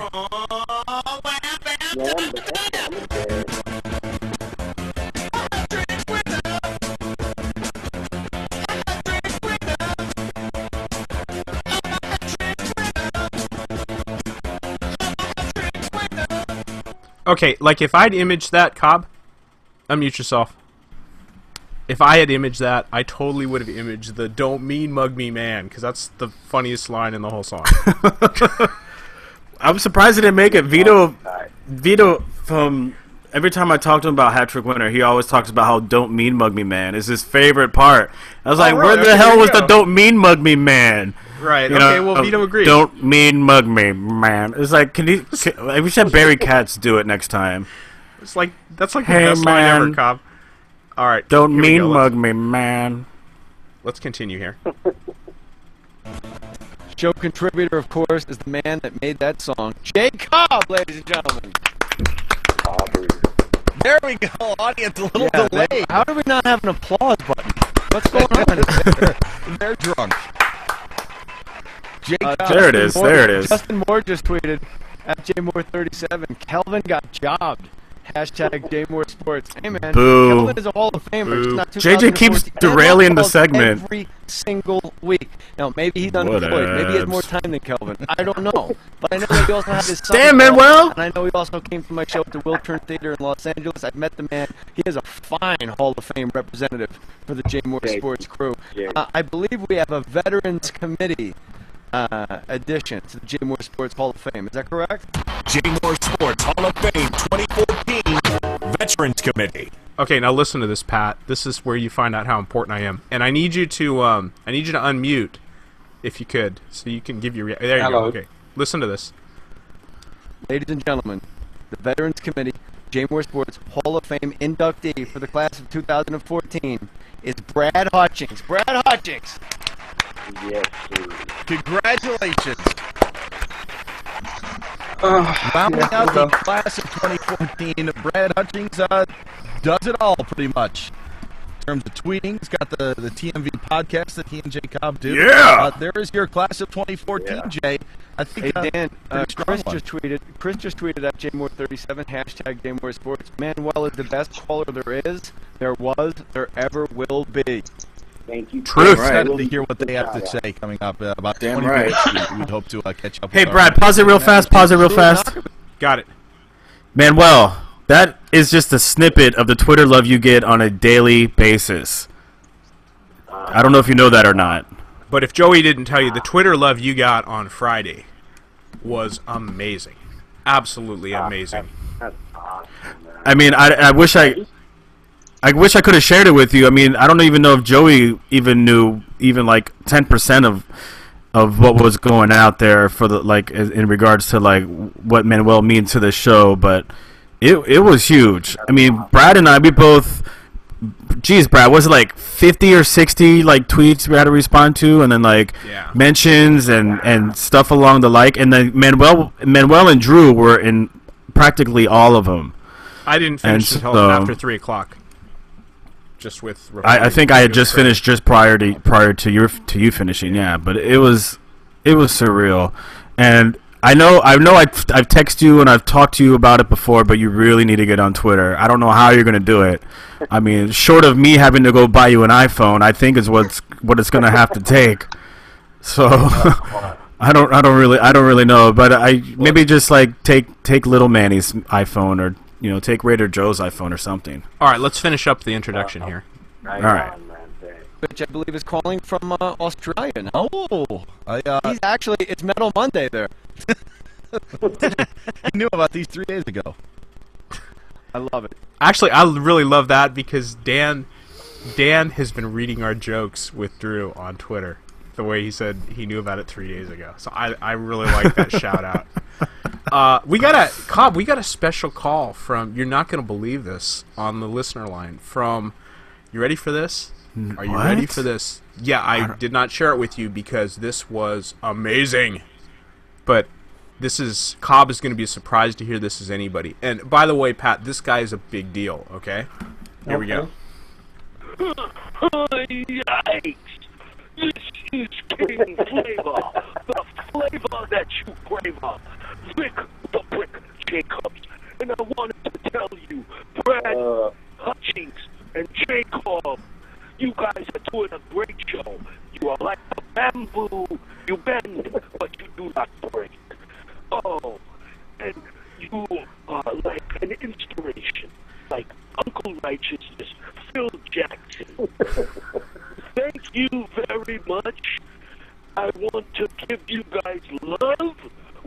Okay, like if I'd imaged that, Cobb, unmute yourself. If I had imaged that, I totally would have imaged the "Don't mean mug me, man," because that's the funniest line in the whole song. I'm surprised he didn't make it. Vito, from every time I talk to him about hat trick winner, he always talks about how "Don't mean mug me, man" is his favorite part. I was like, where the hell was the "Don't mean mug me, man"? Right. You okay. know, Well, Vito agrees. Don't mean mug me, man. It's like, I wish had Barry Katz do it next time. It's like that's like the best line ever, Cobb. All right. Don't mean mug me, man. Let's continue here. Show contributor, of course, is the man that made that song, Jay Cobb, ladies and gentlemen. There we go, audience. A little delay. How do we not have an applause button? What's going on? They're drunk. There it is. There it is. Justin Mohr just tweeted at JMohr37. Kelvin got jobbed. Hashtag J. Mohr Sports. Hey man, Boo. Kelvin is a Hall of Famer. He's not JJ keeps derailing the segment every single week. Now maybe he's unemployed. Maybe he has more time than Kelvin. I don't know. But I know that he also has his son. Damn, Manuel! And I know he also came to my show at the Wiltern Theater in Los Angeles. I've met the man. He is a fine Hall of Fame representative for the J. Mohr Sports crew. I believe we have a Veterans Committee addition to the J. Mohr Sports Hall of Fame. Is that correct? J. Mohr Sports Hall of Fame 2014 Veterans Committee. Okay, now listen to this, Pat. This is where you find out how important I am, and I need you to unmute, if you could, so you can give your there you go. Okay, listen to this. Ladies and gentlemen, the Veterans Committee, J. Mohr Sports Hall of Fame inductee for the class of 2014 is Brad Hutchings. Brad Hutchings. Yes, sir. Congratulations. Rounding out the class of 2014, Brad Hutchings does it all pretty much. In terms of tweeting, he's got the TMV podcast that he and Jay Cobb do. Yeah. There is your class of 2014, Jay. I think. Hey Dan, Chris just tweeted at JMohr37 hashtag J. Mohr Sports. Manuel is the best caller there is, there was, there ever will be. Thank you. Truth. Excited to hear what they have to say coming up about 20 minutes. We'd hope to catch up. Hey, Brad, pause it real fast. Pause it real fast. Got it. Manuel, that is just a snippet of the Twitter love you get on a daily basis. I don't know if you know that or not. But if Joey didn't tell you, the Twitter love you got on Friday was amazing. Absolutely amazing. That's awesome, man. I mean, I wish I could have shared it with you. I mean, I don't even know if Joey even knew even like 10% of what was going out there for the like in regards to like what Manuel means to the show, but it was huge. I mean, Brad and I, we both. Geez, Brad, was it like 50 or 60 like tweets we had to respond to, and then like mentions and stuff along the like, and then Manuel and Drew were in practically all of them. I didn't finish until after 3 o'clock. just with. I think I had just finished just prior to you finishing. Yeah, but it was surreal, and I've texted you and I've talked to you about it before, but you really need to get on Twitter. I don't know how you're gonna do it. I mean, short of me having to go buy you an iPhone, I think is what it's gonna have to take. So I don't really know, but I maybe just like take little Manny's iPhone, or take Raider Joe's iPhone or something. All right, let's finish up the introduction here. All right. Which I believe is calling from Australia now. Oh, He's actually, it's Metal Monday there. I knew about these 3 days ago. I love it. Actually, I really love that because Dan has been reading our jokes with Drew on Twitter. The way he said he knew about it 3 days ago. So I really like that shout out. We got a special call from, you're not going to believe this, on the listener line from, you ready for this? Are you ready for this? Yeah, I did not share it with you because this was amazing. But Cobb is going to be surprised to hear this as anybody. And by the way, Pat, this guy is a big deal, okay? Here we go. Yikes! This is King Flavor, the flavor that you crave, Vic the Brick Jacobs. And I wanted to tell you, Brad, Hutchings, and J. Cobb, you guys are doing a great show. You are like a bamboo. You bend, but you do not break. Oh, and you are like an inspiration, like Uncle Righteousness, Phil Jackson. Thank you very much. I want to give you guys love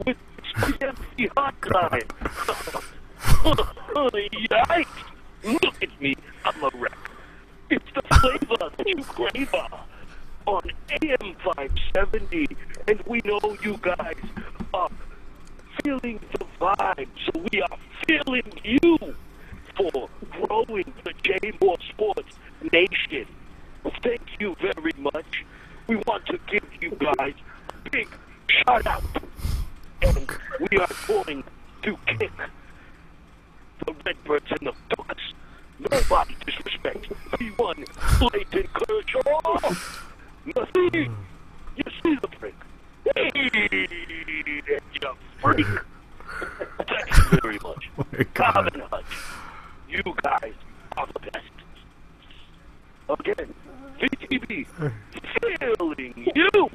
with TheTMV hotline. Yikes! Look at me, I'm a wreck. It's the flavor that you crave on AM 570, and we know you guys are feeling the vibe, so we are feeling you for growing the J. Mohr Sports Nation. Thank you very much. We want to give you guys a big shout out, and we are going to kick the Redbirds and the Ducks. Nobody disrespect P1 Clayton Kershaw. Nothing. You see the break. Hey, you freak. Thank you very much. Cobb and Hutch, you guys are the best. Again, VTV, feeling you.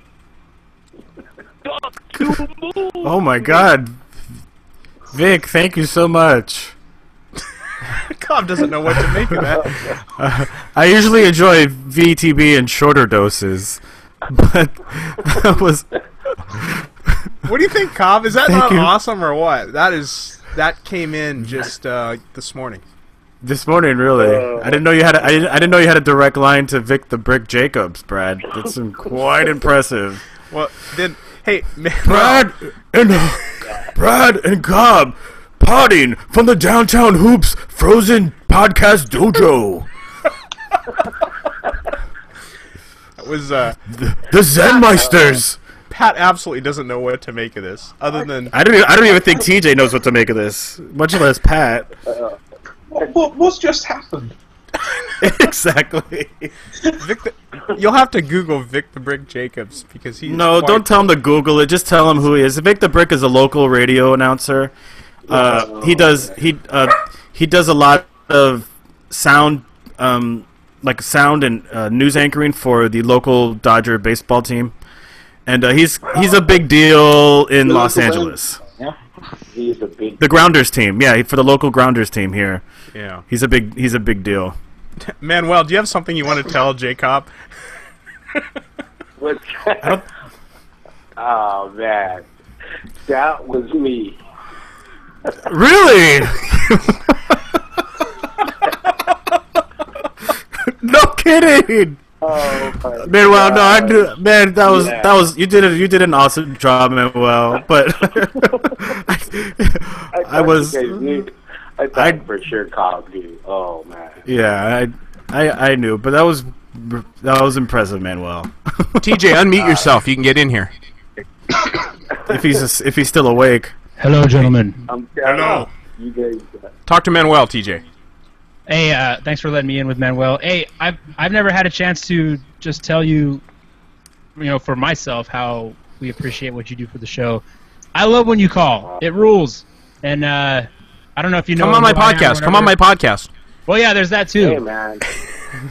Talk to move. Oh my God, Vic, thank you so much. Cobb doesn't know what to make of that. I usually enjoy VTB in shorter doses, but that was. What do you think, Cobb? Is that not awesome or what? That came in just this morning. This morning, really. I didn't know you had. I didn't know you had a direct line to Vic the Brick Jacobs, Brad. That's quite impressive. Well, then, hey, Brad and Cobb. Potting from the Downtown Hoops Frozen Podcast Dojo. That was the Zenmeisters. Pat absolutely doesn't know what to make of this, other than I don't even think TJ knows what to make of this, much less Pat. What's just happened? Exactly. You'll have to Google Vic the Brick Jacobs because he's don't tell him to Google it. Just tell him who he is. Vic the Brick is a local radio announcer. He does a lot of sound, like sound and news anchoring for the local Dodger baseball team, and he's a big deal in Los Angeles. Yeah, he's a big. The Grounders team, yeah, for the local Grounders team here. Yeah, he's a big deal. Manuel, do you have something you want to tell Jacob? What's that? Oh man, that was me. Really? No kidding. Oh, Manuel, no, I do, man, that was you did an awesome job, Manuel. But I thought for sure Cobb did. Oh man. Yeah, I knew, but that was impressive, Manuel. TJ, unmute yourself. You can get in here. if he's still awake. Hello, gentlemen. Hello. You guys. Talk to Manuel, TJ. Hey, thanks for letting me in with Manuel. Hey, I've never had a chance to just tell you, for myself, how we appreciate what you do for the show. I love when you call. It rules. And I don't know if you know. Come on my podcast. Come on my podcast. Well, yeah, there's that too. Hey, man.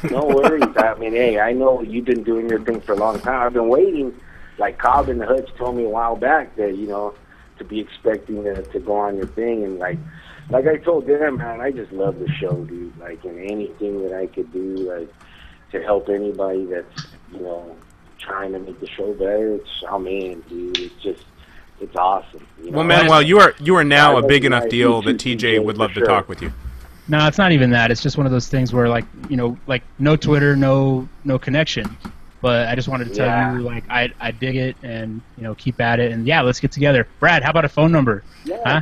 No worries. I mean, hey, I know you've been doing your thing for a long time. I've been waiting. Like Cobb and the Hutch told me a while back that, to be expecting to go on your thing. And, like I told them, man, I just love the show, dude. Like, and anything that I could do, like, to help anybody that's, trying to make the show better, I'm in, dude. It's awesome. Well, Manuel, you are now a big enough deal that TJ would love to talk with you. No, it's not even that. It's just one of those things where, like no Twitter, no connection. But I just wanted to tell you, like, I dig it, and keep at it, and let's get together. Brad, how about a phone number? Yeah. Huh?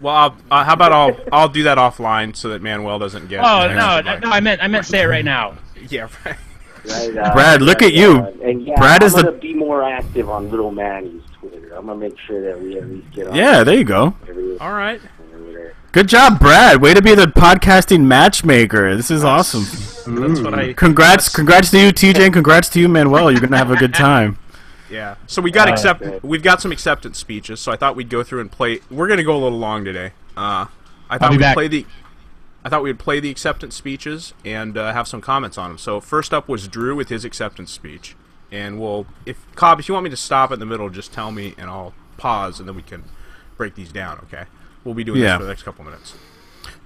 Well, how about I'll do that offline so that Manuel doesn't get. Oh no, I meant say it right now. Yeah, right. Right, Brad, look at you. And Brad I'm gonna be more active on Little Manny's Twitter. I'm gonna make sure that we at least get on. Yeah, there you go. All right. Good job, Brad. Way to be the podcasting matchmaker. This is awesome. That's what I. Congrats to you, TJ, and congrats to you, Manuel. You're gonna have a good time. Yeah. So we got we've got some acceptance speeches. So I thought we'd go through and play. We're gonna go a little long today. I thought we'd play the acceptance speeches and have some comments on them. So first up was Drew with his acceptance speech, and Cobb, if you want me to stop in the middle, just tell me and I'll pause, and then we can break these down. Okay. We'll be doing this for the next couple minutes.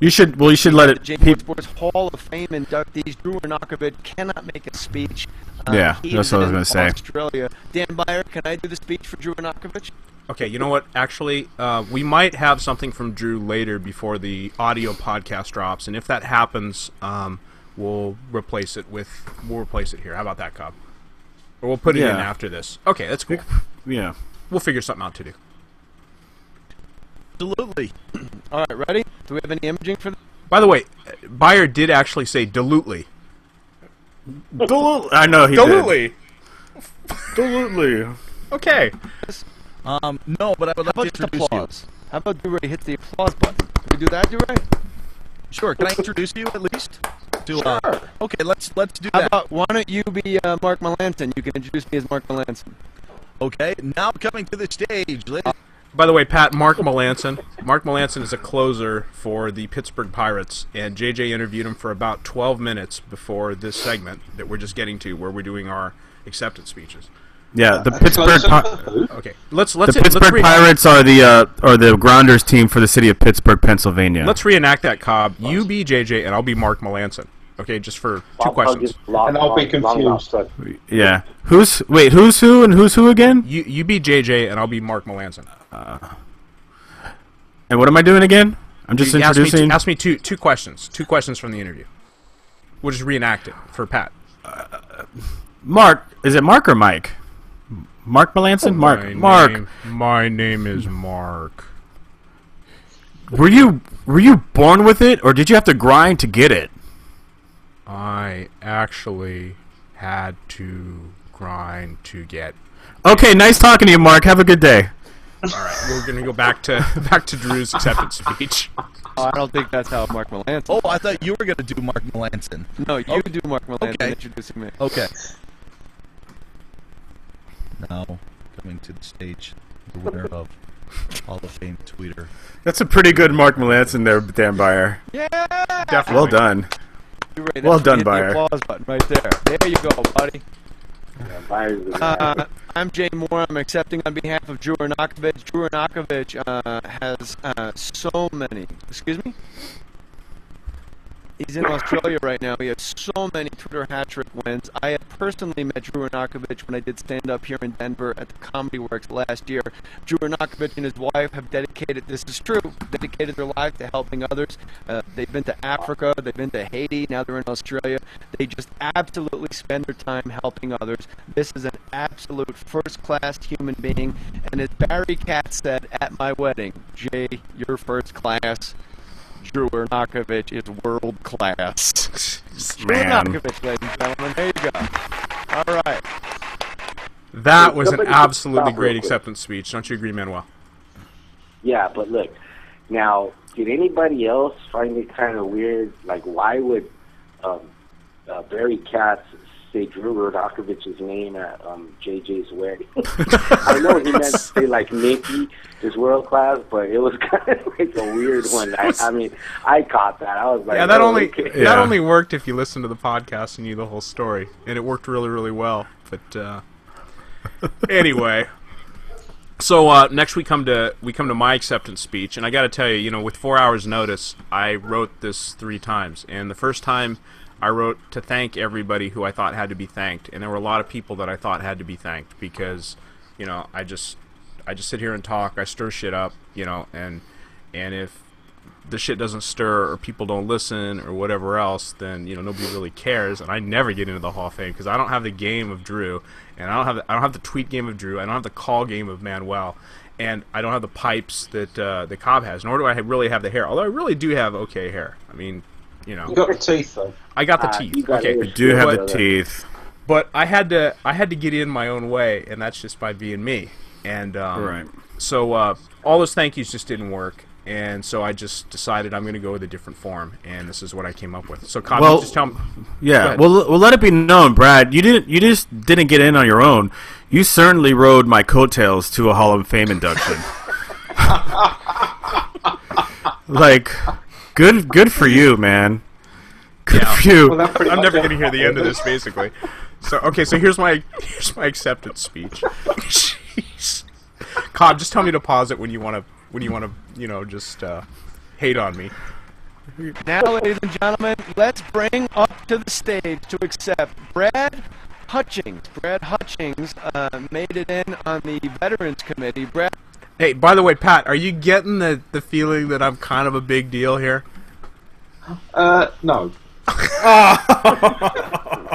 You should let it. J Mohr Sports Hall of Fame inductees Drew Narkovich cannot make a speech. That's what I was going to say. Australia. Dan Byer, can I do the speech for Drew Narkovich? Okay, you know what? Actually, we might have something from Drew later before the audio podcast drops, and if that happens, we'll replace it here. How about that, Cobb? Or we'll put it in after this. Okay, that's cool. Yeah, we'll figure something out to do. Absolutely. All right, ready? Do we have any imaging for this? By the way, Byer did actually say dilutely. I know he dilutely. did. Dilutely. Okay. No, but I would like to introduce applause? How about DuRay hit the applause button? Can we do that, DuRay? Sure. Can I introduce you at least? Sure. Okay, let's do How that. about, why don't you be Mark Melanson? You can introduce me as Mark Melanson. Okay, now coming to the stage, ladies. By the way, Pat, Mark Melanson. Mark Melanson is a closer for the Pittsburgh Pirates, and JJ interviewed him for about 12 minutes before this segment that we're just getting to, where we're doing our acceptance speeches. Yeah, the Pittsburgh. Okay, let's Pittsburgh Pirates are the Grounders team for the city of Pittsburgh, Pennsylvania. Let's reenact that, Cobb. You be JJ, and I'll be Mark Melanson. Okay, just for two questions. And I'll be confused. Yeah. Who's who and who's who again? You be JJ, and I'll be Mark Melanson. And what am I doing again? I'm just introducing. Ask me two questions. Two questions from the interview. We'll just reenact it for Pat. Mark, is it Mark or Mike? Mark Melanson? Mark. My name is Mark. Were you born with it, or did you have to grind to get it? I actually had to grind to get. Okay, nice talking to you, Mark. Have a good day. All right, we're gonna go back to Drew's acceptance speech. I don't think that's how Mark Melanson. Oh, I thought you were gonna do Mark Melanson. No, you do Mark Melanson introducing me. Okay. Now coming to the stage, the winner of Hall of Fame tweeter. That's a pretty good Mark Melanson there, Dan Byer. Yeah, definitely. Well done. Well done, Byer. The applause button right there. There you go, buddy. I'm Jay Mohr. I'm accepting on behalf of Drew Narkovich. Drew Narkovich has so many. Excuse me? He's in Australia right now. He has so many Twitter hat-trick wins. I have personally met Drew Narkovich when I did stand-up here in Denver at the Comedy Works last year. Drew Narkovich and his wife have dedicated, this is true, dedicated their life to helping others. They've been to Africa, they've been to Haiti, now they're in Australia. They just absolutely spend their time helping others. This is an absolute first-class human being. And as Barry Katz said at my wedding, Jay, you're first class. Drew Narkovich is world class. Drew Narkovich, ladies and gentlemen. There you go. All right. That was an absolutely great acceptance speech. Don't you agree, Manuel? Yeah, but look, now did anybody else find it kind of weird? Like, why would Barry Katz say Drew Rodakovich's name at JJ's wedding? I know he meant to say, like, Nikki is world class, but it was kind of like a weird one. I mean, I caught that. I was like, yeah, that that only worked if you listened to the podcast and knew the whole story, and it worked really, really well. But anyway, so next we come to my acceptance speech, and I got to tell you, you know, with 4 hours notice, I wrote this 3 times, and the first time I wrote to thank everybody who I thought had to be thanked, and there were a lot of people that I thought had to be thanked because, you know, I just sit here and talk, I stir shit up, you know, and if the shit doesn't stir or people don't listen or whatever else, then, you know, nobody really cares, and I never get into the Hall of Fame because I don't have the game of Drew, and I don't have the tweet game of Drew, I don't have the call game of Manuel, and I don't have the pipes that the Cobb has, nor do I really have the hair, although I really do have okay hair. I mean, you know, You got the teeth, though. I got the teeth. Okay, You do have the teeth. but I had to get in my own way, and that's just by being me. And Right. so all those thank yous just didn't work, and so I just decided I'm going to go with a different form, and this is what I came up with. So, Cobb, Well, you just tell me. Yeah, well, let it be known, Brad. You just didn't get in on your own. You certainly rode my coattails to a Hall of Fame induction. Like, good for you, man. Good for you. Well, that pretty I'm much never going to it. hear the end of this, basically. So, okay, so here's my acceptance speech. Jeez. Cobb, just tell me to pause it when you want to, you know, just hate on me. Now, ladies and gentlemen, let's bring up to the stage to accept Brad Hutchings. Brad Hutchings made it in on the Veterans Committee. Brad. Hey, by the way, Pat, are you getting the feeling that I'm kind of a big deal here? No.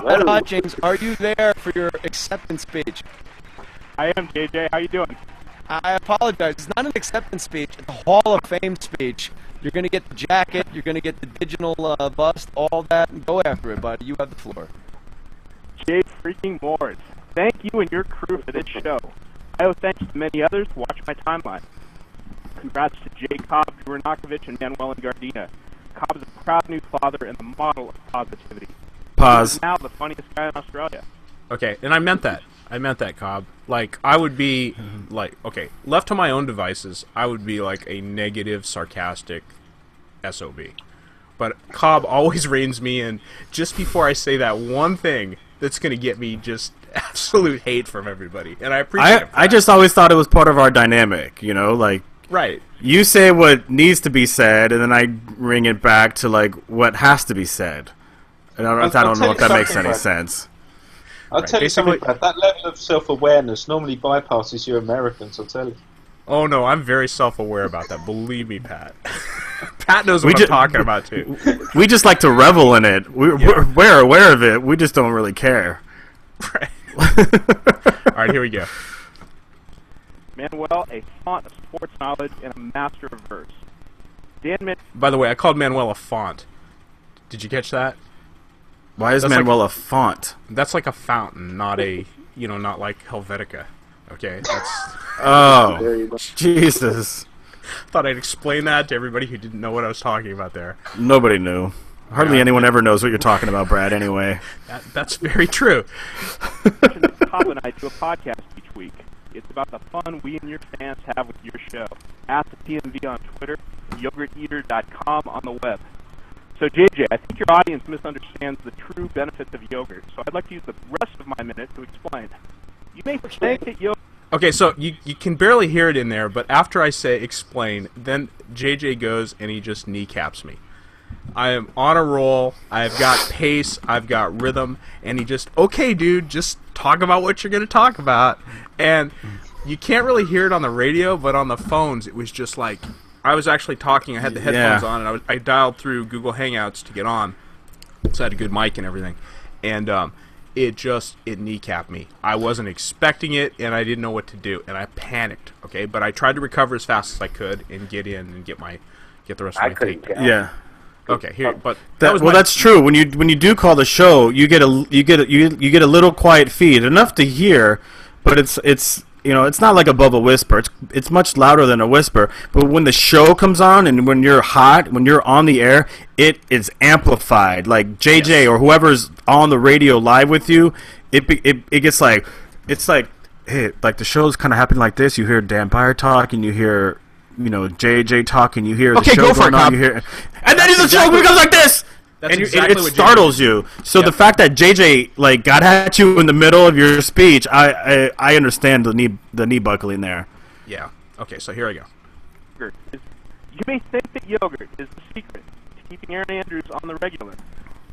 Brad Hutchings, are you there for your acceptance speech? I am, JJ. How you doing? I apologize. It's not an acceptance speech. It's a Hall of Fame speech. You're going to get the jacket. You're going to get the digital bust, all that. Go after it, buddy. You have the floor. Jay freaking Mohr. Thank you and your crew for this show. I owe thanks to many others. Watch my timeline. Congrats to Jay, Cobb, Drew Rodakovich, and Manuel and Gardena. Cobb is a proud new father and the model of positivity. Pause. He is now the funniest guy in Australia. Okay, and I meant that. I meant that, Cobb. Like, I would be, like, okay, left to my own devices, I would be like a negative, sarcastic SOB. But Cobb always reins me in just before I say that one thing that's going to get me just absolute hate from everybody. And I appreciate it. I just always thought it was part of our dynamic, you know, like, right. You say what needs to be said, and then I ring it back to, like, what has to be said. And I don't know if that makes any sense. I'll tell you something, Brad. That level of self-awareness normally bypasses you Americans, I'll tell you. Oh, no, I'm very self-aware about that. Believe me, Pat. Pat knows what I'm talking about, too. We just like to revel in it. We're aware of it. We just don't really care. Right. All right, here we go. Manuel, a font of sports knowledge and a master of verse. Dan By the way, I called Manuel a font. Did you catch that? Why is Manuel a font? That's like a fountain, not a, you know, not like Helvetica. Okay, that's... Oh, Jesus. Thought I'd explain that to everybody who didn't know what I was talking about there. Nobody knew. Hardly anyone ever knows what you're talking about, Brad, anyway. That's very true. Cobb and I do a podcast each week. It's about the fun we and your fans have with your show. At TheTMV on Twitter, yogurteater.com on the web. So, JJ, I think your audience misunderstands the true benefits of yogurt, so I'd like to use the rest of my minute to explain. You may think that yogurt... Okay, so you can barely hear it in there, but after I say explain, then JJ goes and he just kneecaps me. I am on a roll, I've got pace, I've got rhythm, and he just, okay, dude, just talk about what you're going to talk about. And you can't really hear it on the radio, but on the phones, it was just like... I was actually talking, I had the headphones on, and I dialed through Google Hangouts to get on, so I had a good mic and everything, and it kneecapped me. I wasn't expecting it, and I didn't know what to do, and I panicked, okay, but I tried to recover as fast as I could and get in and get the rest of my take. Yeah. Okay, here, but that's true. When you do call the show, you get a little quiet feed, enough to hear, but it's you know, it's not like above a whisper. It's much louder than a whisper. But when the show comes on and when you're hot, when you're on the air, it is amplified. Like JJ or whoever's on the radio live with you, it gets like, it's like, hey, like the show's kind of happening like this. You hear Dan Byer talk, and you hear, you know, JJ talk, and you hear the show going on. You hear, and then the show becomes like this. That's and exactly it startles you. So the fact that JJ like got at you in the middle of your speech, I understand the knee buckling there. Yeah. Okay. So here I go. You may think that yogurt is the secret to keeping Aaron Andrews on the regular,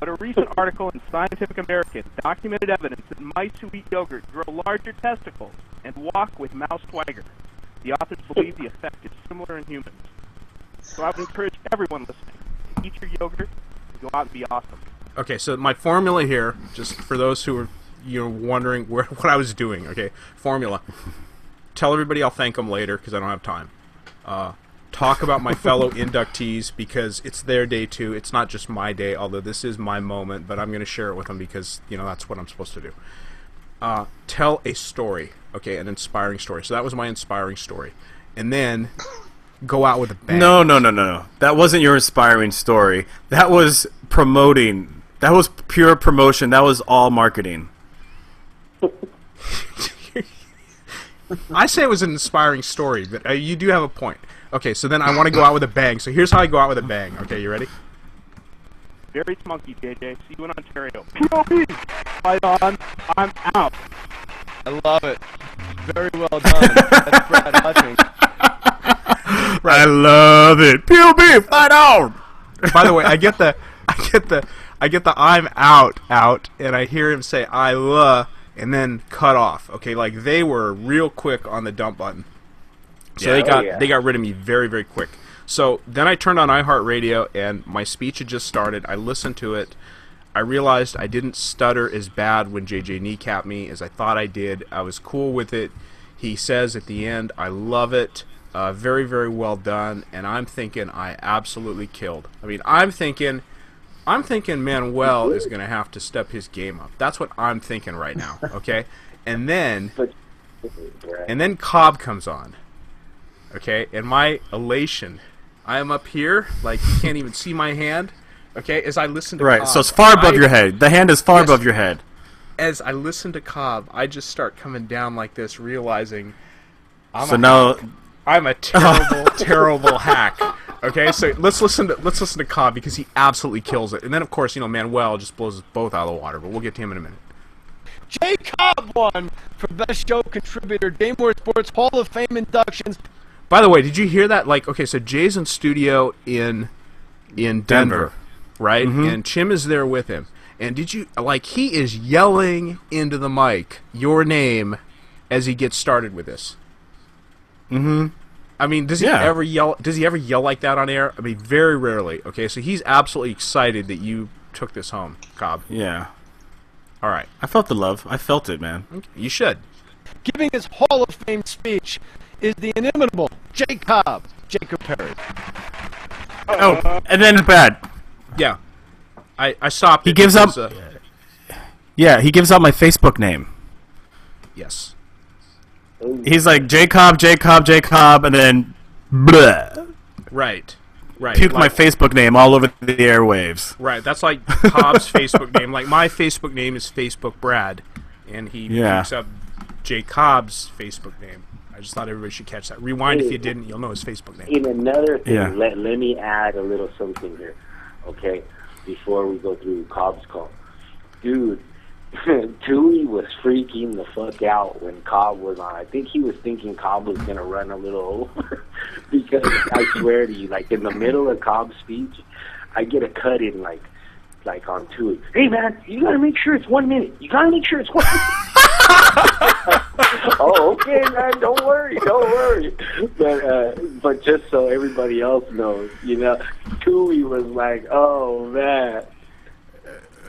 but a recent article in Scientific American documented evidence that mice who eat yogurt grow larger testicles and walk with mouse swagger. The authors believe the effect is similar in humans. So I would encourage everyone listening to eat your yogurt. Go out and be awesome. Okay, so my formula here, just for those who are wondering what I was doing. Okay, formula. Tell everybody I'll thank them later because I don't have time. Talk about my fellow inductees because it's their day too. It's not just my day, although this is my moment, but I'm going to share it with them because that's what I'm supposed to do. Tell a story, okay, an inspiring story. So that was my inspiring story, and then go out with a bang. No. That wasn't your inspiring story. That was promoting. That was pure promotion. That was all marketing. I say it was an inspiring story, but you do have a point. Okay, so then I want to go out with a bang. So here's how I go out with a bang. Okay, you ready? Very smunky, JJ. See you in Ontario. POV! Fight on. I'm out. I love it. Very well done. That's Brad Hutchings. I love it. POB, fight on. By the way, I get the I'm out, and I hear him say and then cut off. Okay, like they were real quick on the dump button. So they got rid of me very, very quick. So then I turned on iHeartRadio, and my speech had just started. I listened to it. I realized I didn't stutter as bad when JJ kneecapped me as I thought I did. I was cool with it. He says at the end, I love it. Very, very well done, and I'm thinking I absolutely killed. I mean, I'm thinking Manuel is going to have to step his game up. That's what I'm thinking right now, okay? And then Cobb comes on, okay? And my elation, I am up here, like you can't even see my hand, okay? As I listen to Cobb, so it's far above your head. The hand is far above your head. As I listen to Cobb, I just start coming down like this, realizing I'm a terrible, terrible hack. Okay, so let's listen to Cobb because he absolutely kills it. And then of course, Manuel just blows us both out of the water, but we'll get to him in a minute. J. Cobb won for Best Show Contributor, Mohr Sports Hall of Fame inductions. By the way, did you hear that? Like, okay, so Jay's in studio in Denver, right? Mm-hmm. And Chim is there with him. And did you he is yelling into the mic your name as he gets started with this? Mm-hmm. I mean, does he ever yell? Does he ever yell like that on air? I mean, very rarely. Okay, so he's absolutely excited that you took this home, Cobb. Yeah. All right. I felt the love. I felt it, man. Okay. You should. Giving his Hall of Fame speech is the inimitable J. Cobb, Jacob Perry. Oh, and then Brad. Yeah. I stopped. He gives up. Yeah, he gives out my Facebook name. Yes. He's like Jacob, and then bleh. Right. Puke my Facebook name all over the airwaves. Right, that's like Cobb's Facebook name. Like my Facebook name is Facebook Brad, and he pukes up Jacob's Facebook name. I just thought everybody should catch that. Rewind if you didn't, you'll know his Facebook name. In another thing, let me add a little something here, okay? Before we go through Cobb's call, dude. Tui was freaking the fuck out when Cobb was on. I think he was thinking Cobb was going to run a little over because I swear to you, like in the middle of Cobb's speech, I get a cut in like on Tui. Hey man, you got to make sure it's 1 minute. You got to make sure it's 1 minute. Oh, okay, man. Don't worry. But just so everybody else knows, Tui was like, oh man.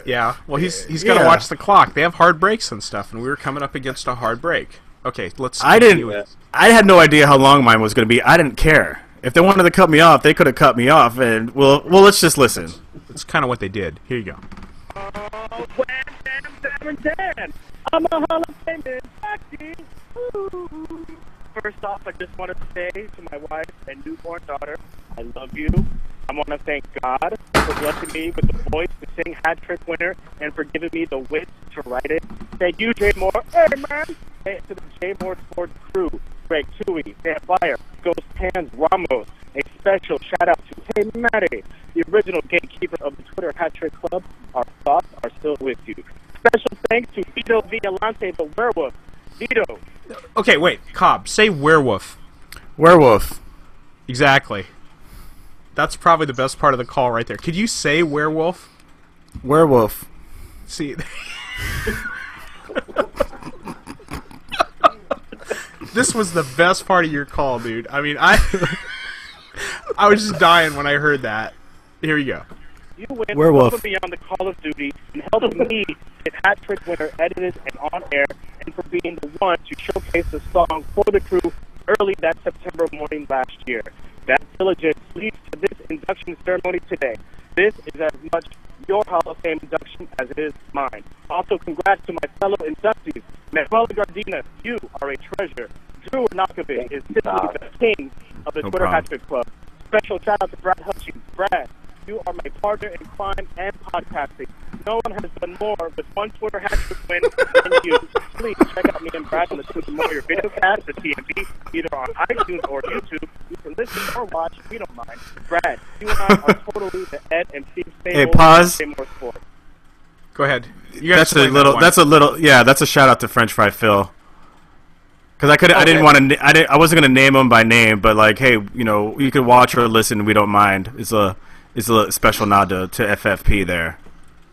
Yeah, well, he's got to watch the clock. They have hard breaks and stuff, and we were coming up against a hard break. Okay, let's. I had no idea how long mine was going to be. I didn't care. If they wanted to cut me off, they could have cut me off. And well, let's just listen. That's kind of what they did. Here you go. I'm a Hall of Fame inductee. I just want to say to my wife and newborn daughter, I love you. I want to thank God for blessing me with the voice to sing Hat Trick Winner and for giving me the wit to write it. Thank you, Jay Mohr. Hey, man. Hey, to the Jay Mohr Sports crew, Greg Tui, Dan Fire, Ghost Hands Ramos. A special shout out to Hey Matty, the original gatekeeper of the Twitter Hat Trick Club. Our thoughts are still with you. Special thanks to Vito Violante, the werewolf. Vito. Okay, wait, Cobb, say werewolf. Werewolf. Exactly. That's probably the best part of the call right there. Could you say werewolf? Werewolf. See, this was the best part of your call, dude. I mean, I was just dying when I heard that. Here we go. You went Werewolf. above and beyond the Call of Duty and helped me get Hat Trick Winner edited and on air, and for being the one to showcase the song for the crew early that September morning last year. That diligence leads to this induction ceremony today. This is as much your Hall of Fame induction as it is mine. Also, congrats to my fellow inductees. Manuel and Gardena, you are a treasure. Drew Knockaby is simply the king of the Twitter Hat Trick Club. Special shout out to Brad Hutchings. Brad, you are my partner in crime and podcasting. No one has done more with one Twitter Hat Trick win than you. Please check out me and Brad on the Twitter Mohr video cast, the TMV, either on iTunes or YouTube. You can listen or watch. We don't mind. Brad, you and I are totally the Ed and Steve Stable. Hey, pause. Go ahead. That's a little. That's a little. Yeah, that's a shout out to French Fry Phil. Because I didn't want to. I wasn't gonna name him by name, but like, hey, you know, you could watch or listen. We don't mind. It's a special nod to FFP there.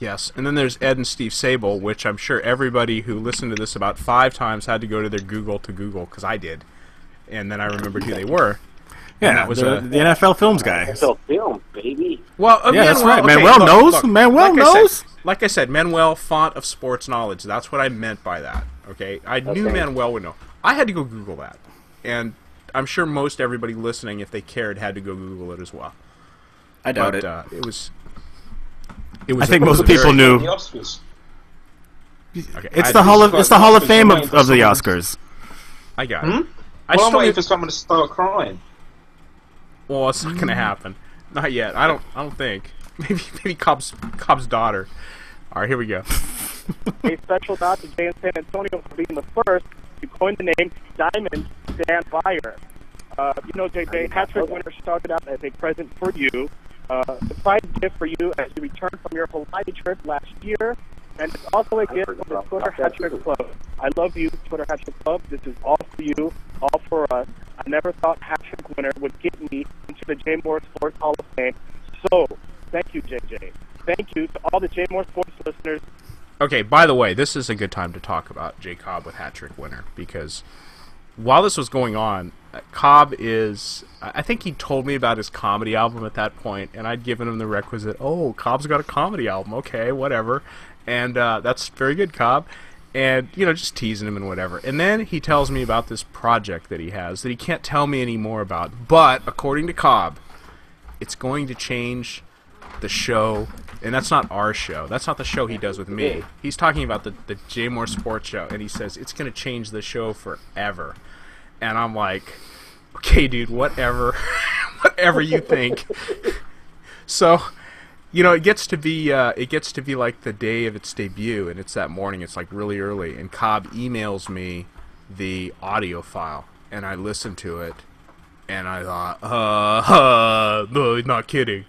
Yes, and then there's Ed and Steve Sable, which I'm sure everybody who listened to this about 5 times had to go to their Google because I did, and then I remembered who they were. Yeah, that was the NFL Films guy. NFL Film, baby. Well, yeah, that's right. Okay, Manuel knows. Manuel knows. Like I said, Manuel, font of sports knowledge. That's what I meant by that. Okay, I knew Manuel would know. I had to go Google that, and I'm sure most everybody listening, if they cared, had to go Google it as well. I doubt it. It was. I think most people knew. The Oscars. Okay, it's the Hall of Fame of the Oscars. I got it. Well, I'm waiting for someone to start crying. Well, it's not gonna happen. Not yet. I don't think. Maybe Cobb's daughter. All right, here we go. A special nod to Jay in San Antonio for being the first to coin the name Diamond Dan Fire. You know, JJ, Hat Trick Winner started out as a present for you. Surprise gift for you as you return from your Hawaii trip last year, and it's also a gift from the Twitter Hat Trick Club. I love you, Twitter Hat Trick Club. This is all for you, all for us. I never thought Hat Trick Winner would get me into the Jay Mohr Sports Hall of Fame. So, thank you, JJ. Thank you to all the Jay Mohr Sports listeners. Okay, by the way, this is a good time to talk about Jay Cobb with Hat Trick Winner, because while this was going on, Cobb is... I think he told me about his comedy album at that point, and I'd given him the requisite, oh, Cobb's got a comedy album, okay, whatever. And that's very good, Cobb. And, you know, just teasing him and whatever. And then he tells me about this project that he has that he can't tell me any more about. But, according to Cobb, it's going to change the show. And that's not our show. That's not the show he does with me. He's talking about the Jay Mohr Sports Show. And he says, it's going to change the show forever. And I'm like, okay, dude, whatever. Whatever you think. So... You know, it gets to be like the day of its debut, and it's that morning. It's like really early, and Cobb emails me the audio file, and I listened to it, and I thought, no, not kidding.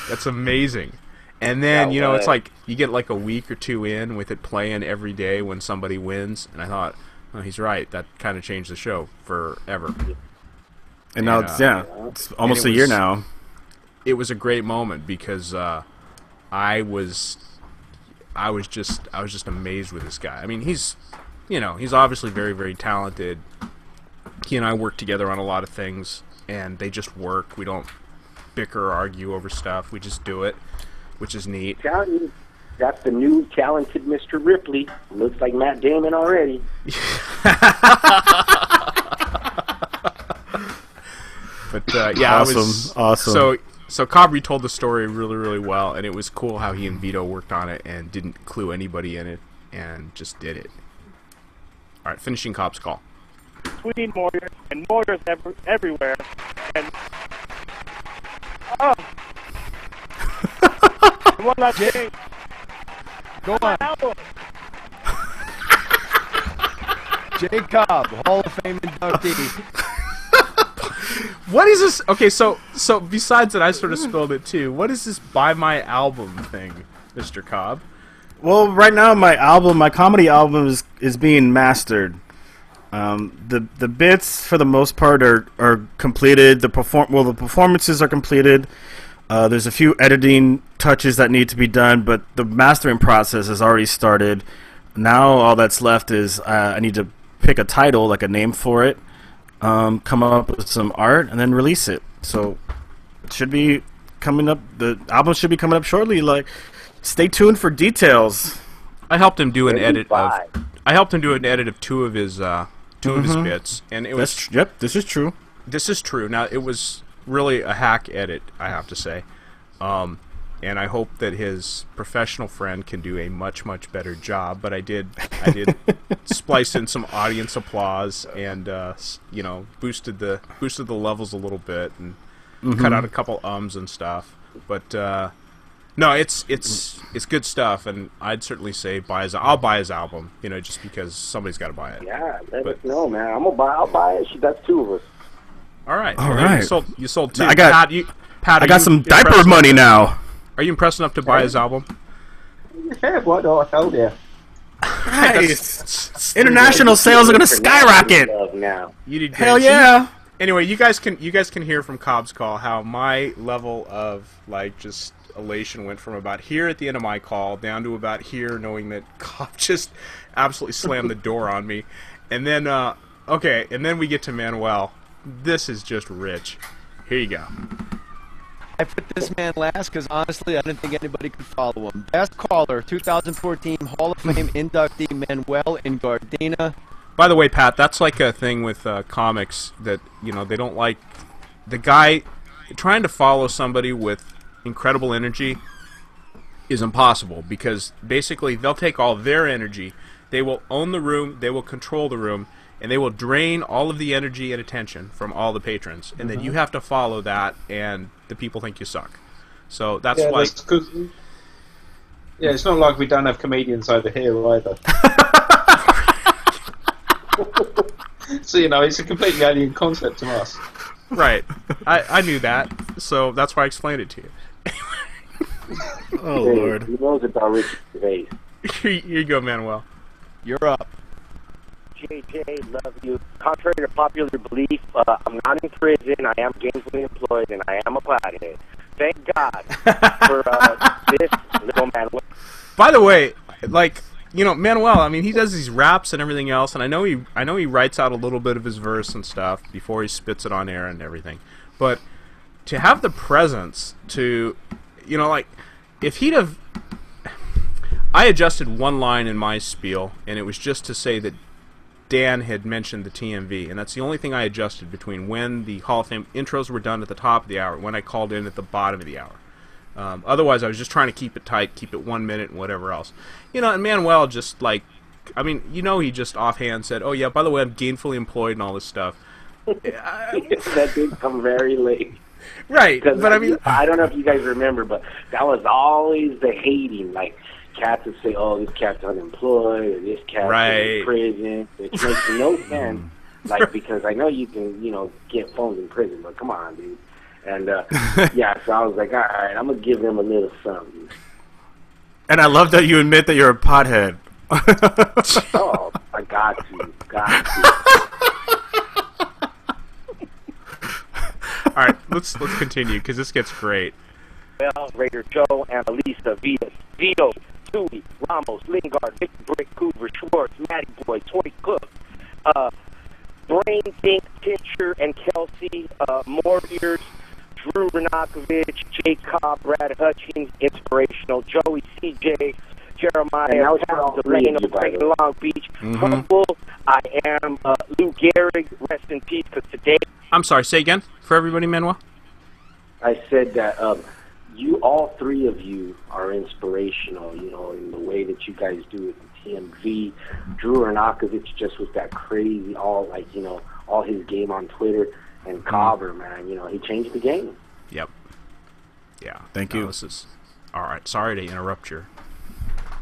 That's amazing. And then you know, it's like you get like a week or two in with it playing every day when somebody wins, and I thought, oh, he's right. That kind of changed the show forever. And now, it's almost a year now. It was a great moment because I was just amazed with this guy. I mean, he's obviously very, very talented. He and I work together on a lot of things, and they just work. We don't bicker or argue over stuff. We just do it, which is neat. That's the new talented Mr. Ripley. Looks like Matt Damon already. But yeah, awesome. So Cobb retold the story really, really well, and it was cool how he and Vito worked on it and didn't clue anybody in it and just did it. All All right, finishing Cobb's call. Tweeting Mohr, and Mohr's everywhere. And oh, and one last thing. Go on. Jay Cobb, Hall of Fame inductee. What is this? Okay, so besides that, I sort of spilled it too. What is this buy my album thing, Mr. Cobb? Well, right now my comedy album is being mastered. The bits for the most part are completed. The performances are completed. There's a few editing touches that need to be done, but the mastering process has already started. Now all that's left is I need to pick a title, like a name for it, come up with some art, and then release it. So it should be coming up. The album should be coming up shortly. Like, stay tuned for details. I helped him do an edit of two of his bits, and it was yep. This is true. This is true. Now, it was really a hack edit, I have to say, and I hope that his professional friend can do a much better job. But I did splice in some audience applause and boosted the levels a little bit and cut out a couple ums and stuff. But no, it's good stuff, and I'd certainly say I'll buy his album, just because somebody's got to buy it. Yeah, let us know, man. I'll buy it. That's two of us. All right. All right. You sold two. I got Pat, I got some diaper money now. Are you impressed enough to buy his album? Yeah, what I told you. Nice. International sales are going to skyrocket. Now. You did great. Hell yeah. Anyway, you guys can hear from Cobb's call how my level of just elation went from about here at the end of my call down to about here, knowing that Cobb just absolutely slammed the door on me, and then and then we get to Manuel. This is just rich. Here you go. I put this man last because honestly, I didn't think anybody could follow him. Best caller, 2014 Hall of Fame inductee Manuel in Gardena. By the way, Pat, that's like a thing with comics that they don't like. The guy trying to follow somebody with incredible energy is impossible, because basically they'll take all their energy, they will own the room, they will control the room, and they will drain all of the energy and attention from all the patrons, and then you have to follow that, and the people think you suck. So that's why. Yeah, it's not like we don't have comedians over here either. So it's a completely alien concept to us. Right. I knew that, so that's why I explained it to you. Oh, Lord. He knows about Richard Gervais. Here you go, Manuel. You're up. JJ, love you. Contrary to popular belief, I'm not in prison. I am gainfully employed, and I am a pothead. Thank God for this little Manuel. By the way, Manuel, I mean, he does these raps and everything else, and I know he writes out a little bit of his verse and stuff before he spits it on air and everything. But to have the presence to, if he'd have, I adjusted one line in my spiel, and it was just to say that Dan had mentioned the TMV, and that's the only thing I adjusted between when the Hall of Fame intros were done at the top of the hour, when I called in at the bottom of the hour. Otherwise, I was just trying to keep it tight, keep it 1 minute and whatever else. And Manuel just he just offhand said, oh yeah, by the way, I'm gainfully employed and all this stuff. That did come very late. Right, but I don't know if you guys remember, but that was always the hating, cats would say, oh, this cat's unemployed, or this cat's in prison, which makes no sense, because I know you can, get phones in prison, but come on, dude. And, so I was like, all right, I'm going to give him a little something. And I love that you admit that you're a pothead. Oh, I got to. All right, let's continue, because this gets great. Well, Raider Joe, Annalisa, Vito, Tui, Ramos, Lingard, Victor Brick, Coover, Schwartz, Matty Boy, Toy Cook, Brain, Think, Pitcher, and Kelsey, Mohr Ears, Drew Renakovich, Jay Cobb, Brad Hutchings, Inspirational, Joey, CJ, Jeremiah, Delano, Craig, Long Beach, Humble, I am Lou Gehrig, rest in peace, because today... I'm sorry, say again, for everybody, Manuel? I said that all three of you are inspirational, in the way way that you guys do it in TMV. Drew Arnakovich just with that crazy, all his game on Twitter, and Cobber, man, he changed the game. Yep. Yeah. Thank you. This is all right. Sorry to interrupt your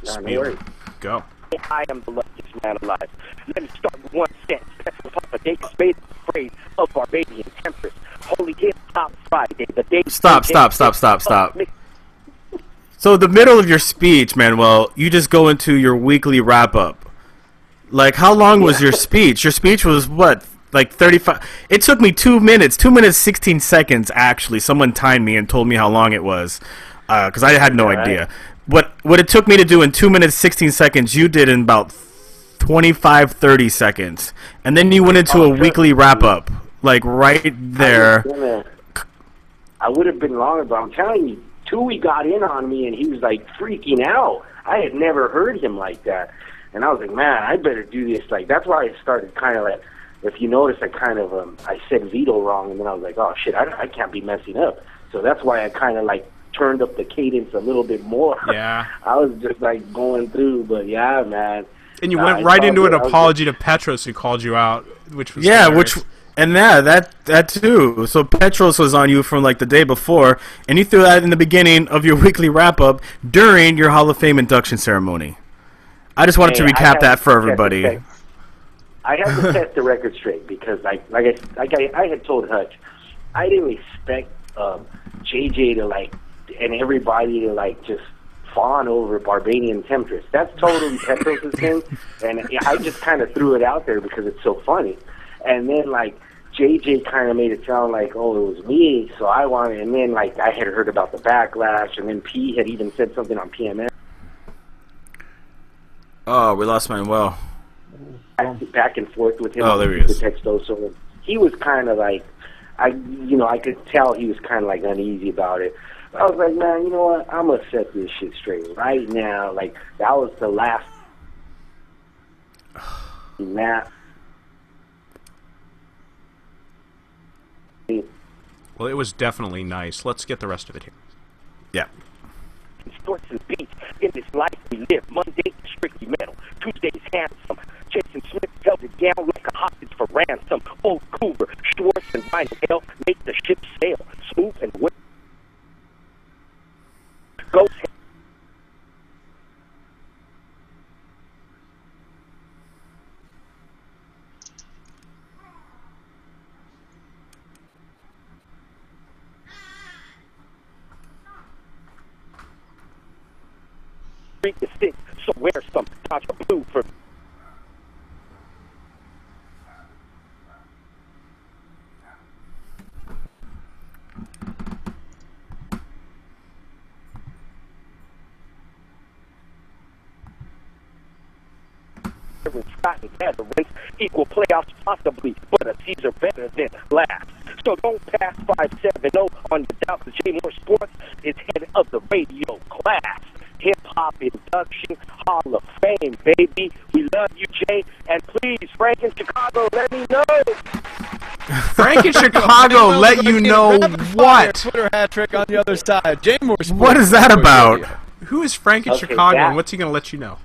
No spiel. worries. Go. I am the luckiest man alive. Let me start with one sentence. That's the Papa Davis made the phrase of Barbadian temperance. Holy Hip Hop Friday, the day. Stop. So the middle of your speech, Manuel, you just go into your weekly wrap-up. Like, how long was your speech? Your speech was, what, like 35? It took me 2 minutes, 2 minutes, 16 seconds, actually. Someone timed me and told me how long it was, because I had no idea. What it took me to do in 2 minutes, 16 seconds, you did in about 25, 30 seconds. And then you went into a weekly wrap-up, like right there. I would have been longer, but I'm telling you, Tui got in on me, and he was, like, freaking out. I had never heard him like that. And I was like, man, I better do this. Like, that's why I started kind of like, if you notice, I kind of, I said Vito wrong, and then I was like, oh, shit, I can't be messing up. So that's why I kind of, like, turned up the cadence a little bit more. Yeah. I was just, like, going through, but, yeah, man. And you went right into an apology to Petros, who called you out, which was hilarious. That too. So Petros was on you from like the day before, and you threw that in the beginning of your weekly wrap-up during your Hall of Fame induction ceremony. I just wanted to recap that for everybody. I have to set the record straight because, I had told Hutch, I didn't expect JJ to like and everybody to like just fawn over Barbadian Temptress. That's totally Petros' thing, and I just kind of threw it out there because it's so funny. And then like JJ kind of made it sound like, oh, it was me, so I wanted. And then like I had heard about the backlash, and then P had even said something on PMS. Oh, we lost Manuel. Back and forth with him. Oh, there he is. So he was kind of like, I could tell he was kind of like uneasy about it. But I was like, man, you know what? I'm gonna set this shit straight right now. Like that was the last. Matt. Well, it was definitely nice. Let's get the rest of it here. Yeah. Sports and beats. In this life we live. Monday is strictly metal. Tuesday is handsome. Jason Smith held it down like a hostage for ransom. Old Cooper, Schwartz, and Ryan make the ship sail. Smooth and wet. Go. The stick, so wear some Tasha Blue for Scott and Ted, the race equal playoffs possibly, but a Caesar better than last. So don't pass 570 on your doubt, because J Mohr Sports is head of the radio class. Hip-hop induction, Hall of Fame, baby. We love you, Jay. And please, Frank in Chicago, let me know. Frank in Chicago, let you know what? Twitter hat trick on the other side. J Mohr Sports. What is that about? Who is Frank in Chicago, and what's he going to let you know?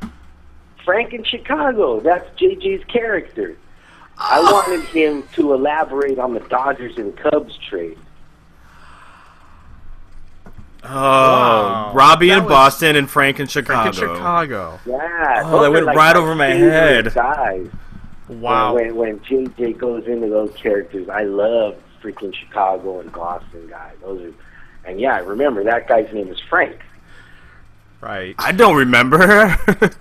Frank in Chicago. That's JJ's character. I wanted him to elaborate on the Dodgers and Cubs trade. Oh, wow. Robbie in Boston and Frank in Chicago. Frank in Chicago. Yeah. Oh, that went like right over my head. Guys. Wow. When JJ goes into those characters, I love freaking Chicago and Boston guys. And yeah, I remember that guy's name is Frank. Right. I don't remember.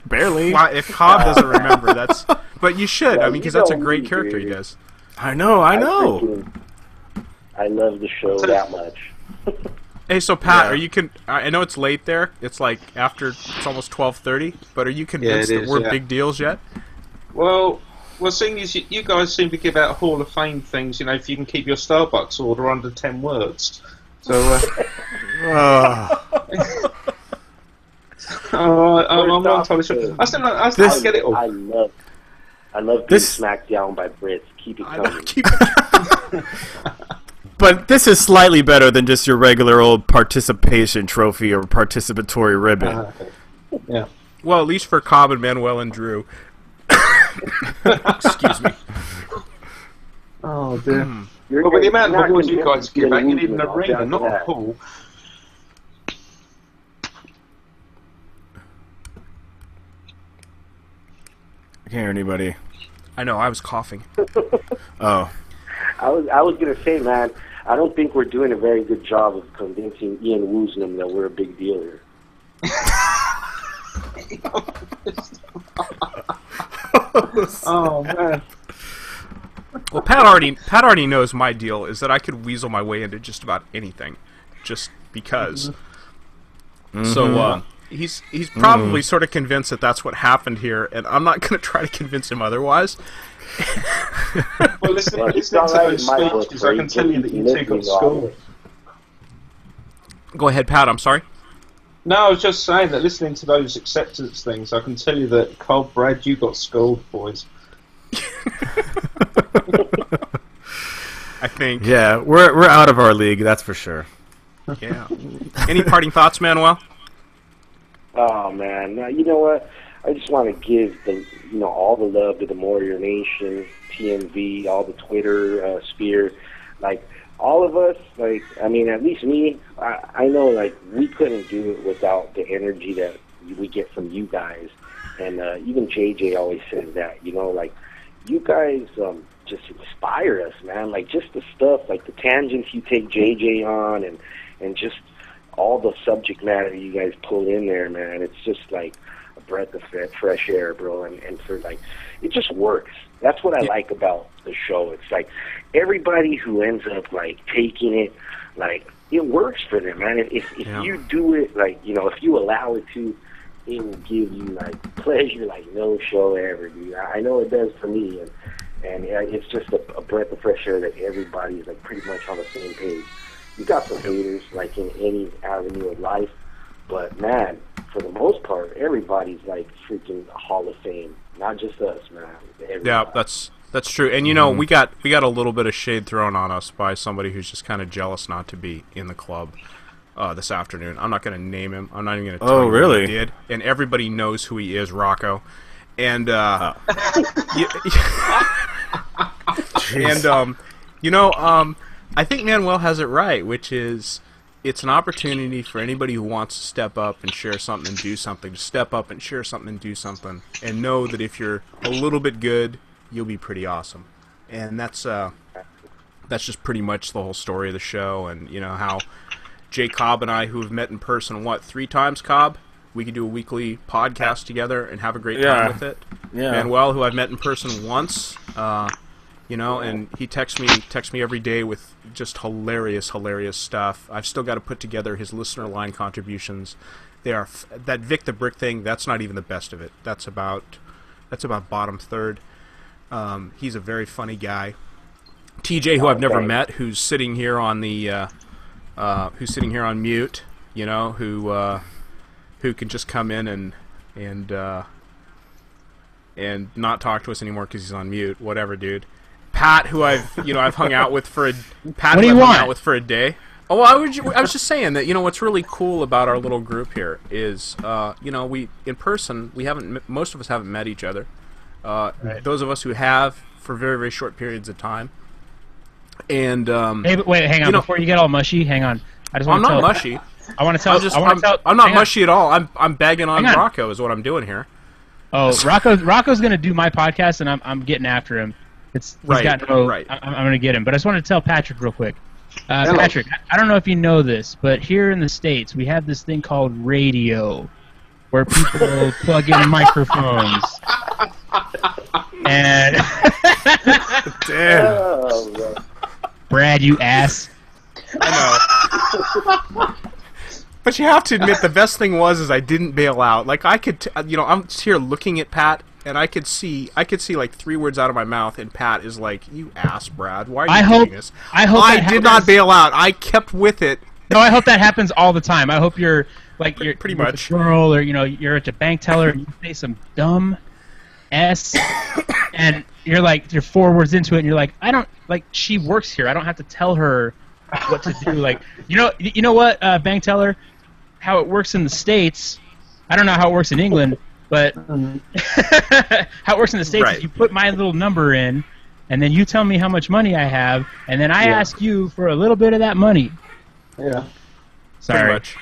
Barely. Well, if Cobb doesn't remember, that's... But you should, I mean, because that's a great character he does. I know. I love the show that much. Hey, so Pat, are you I know it's late there. It's like after it's almost 12:30. But are you convinced that we're big deals yet? Well, seeing as you guys seem to give out Hall of Fame things, you know, if you can keep your Starbucks order under 10 words. So. I'm not entirely sure. I still get it all. I love being smacked down by Brits. Keep it coming. But this is slightly better than just your regular old participation trophy or participatory ribbon. Yeah. Well, at least for Cobb and Manuel and Drew. Excuse me. Oh, dear. Well, with the amount of awards you guys give out, you need an arena, not a pool. I can't hear anybody. I know, I was coughing. Oh. I was gonna say, man, I don't think we're doing a very good job of convincing Ian Woosnam that we're a big deal here. Oh man. Well, Pat already knows my deal is that I could weasel my way into just about anything, just because. So he's probably sort of convinced that that's what happened here, and I'm not going to try to convince him otherwise. Well, listening to those speeches, I can tell you that you two got schooled. Go ahead, Pat. I'm sorry. No, I was just saying that listening to those acceptance things, I can tell you that Cobb, Brad, you got schooled, boys. I think. Yeah, we're out of our league, that's for sure. Yeah. Any parting thoughts, Manuel? Oh man, you know what? I just want to give all the love to the Warrior Nation, TMV, all the Twitter sphere, like all of us. Like, I mean, at least me. I know, like, we couldn't do it without the energy that we get from you guys, and even JJ always says that. Like, you guys just inspire us, man. Like, just the stuff, like the tangents you take JJ on, and just all the subject matter you guys pull in there, man. It's just like a breath of fresh air, bro. And for, like, it just works. That's what I like about the show. It's like everybody who ends up, like, taking it, like, it works for them, man. If you do it, like, if you allow it to, it will give you, like, pleasure like no show ever, dude. I know it does for me, and it's just a breath of fresh air that everybody's, like, pretty much on the same page. You got some haters, like, in any avenue of life, but, man, for the most part, everybody's, like, freaking Hall of Fame. Not just us, man. Everybody. Yeah, that's true. And we got a little bit of shade thrown on us by somebody who's just kind of jealous not to be in the club this afternoon. I'm not going to name him. I'm not even going to tell you what he did. And everybody knows who he is, Rocco. And I think Manuel has it right, which is it's an opportunity for anybody who wants to step up and share something and do something to step up and share something and do something, and know that if you're a little bit good, you'll be pretty awesome. And that's just pretty much the whole story of the show. And how Jay Cobb and I, who have met in person 3 times, Cobb, we could do a weekly podcast together and have a great time with it. Yeah. Manuel, who I've met in person once, and he texts me every day with just hilarious stuff. I've still got to put together his listener line contributions. They are that Vic the Brick thing. That's not even the best of it. That's about bottom third. He's a very funny guy. TJ, who I've never met, who's sitting here on the who's sitting here on mute. Who can just come in and not talk to us anymore because he's on mute. Whatever, dude. Pat, who I've hung out with for a day. Oh, well, I was just saying that what's really cool about our little group here is we in person most of us haven't met each other. Right. Those of us who have for very, very short periods of time. And hey, wait, hang on before you get all mushy. Hang on, I just want to tell. I'm not mushy. I want to tell. I'm not mushy at all. I'm bagging on Rocco is what I'm doing here. Oh, Rocco's going to do my podcast, and I'm getting after him. He's got no. Right. I'm going to get him, but I just wanted to tell Patrick real quick. Patrick, I don't know if you know this, but here in the States, we have this thing called radio, where people plug in microphones. And damn, Brad, you ass. I know. But you have to admit, the best thing was I didn't bail out. Like, I could, I'm here looking at Pat, and I could see like 3 words out of my mouth, and Pat is like, "You ass, Brad, why are you doing this?" I did not bail out. I kept with it. No, I hope that happens all the time. I hope you're pretty much a girl, or you're at a bank teller, and you say some dumb S, and you're 4 words into it, and you're like, she works here. I don't have to tell her what to do. Like, you know what, bank teller, how it works in the States, I don't know how it works in England, But how it works in the States is you put my little number in, and then you tell me how much money I have, and then I ask you for a little bit of that money. Yeah. Sorry. Much.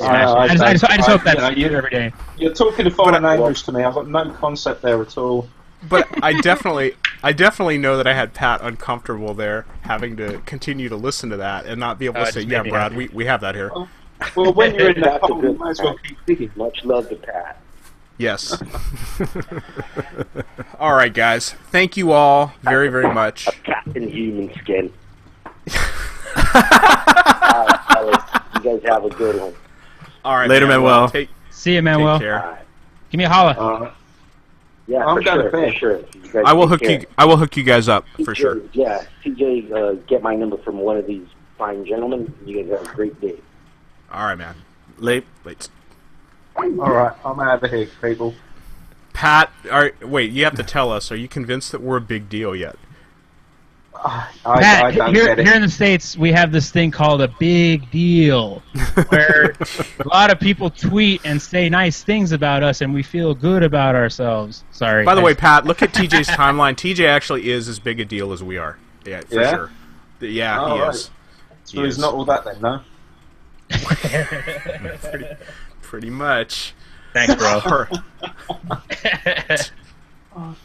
I just hope that's every day. You're talking in foreign language to me. I've got no concept there at all. But I definitely know that I had Pat uncomfortable there, having to continue to listen to that and not be able to say, "Yeah, Brad, we have that here." Well, when you're in that hole, you might as well keep digging. Much love to Pat. Yes. All right, guys. Thank you all very, very much. A cat in human skin. All right, fellas, you guys have a good one. All right, later, Manuel. See you, Manuel. Take care. Right. Give me a holla. Yeah, I'm for going sure. to bed. For sure. I will hook you guys up for sure. Yeah, TJ, get my number from one of these fine gentlemen. You guys have a great day. All right, man. Late. All right, I'm out of here, people. Pat, wait. You have to tell us. Are you convinced that we're a big deal yet? Pat, here in the States, we have this thing called a big deal, where a lot of people tweet and say nice things about us, and we feel good about ourselves. Sorry. By the way, Pat, look at TJ's timeline. TJ actually is as big a deal as we are. Yeah, for sure. Yeah, he is. So he's not all that then, no? pretty much. Thanks, bro. Harsh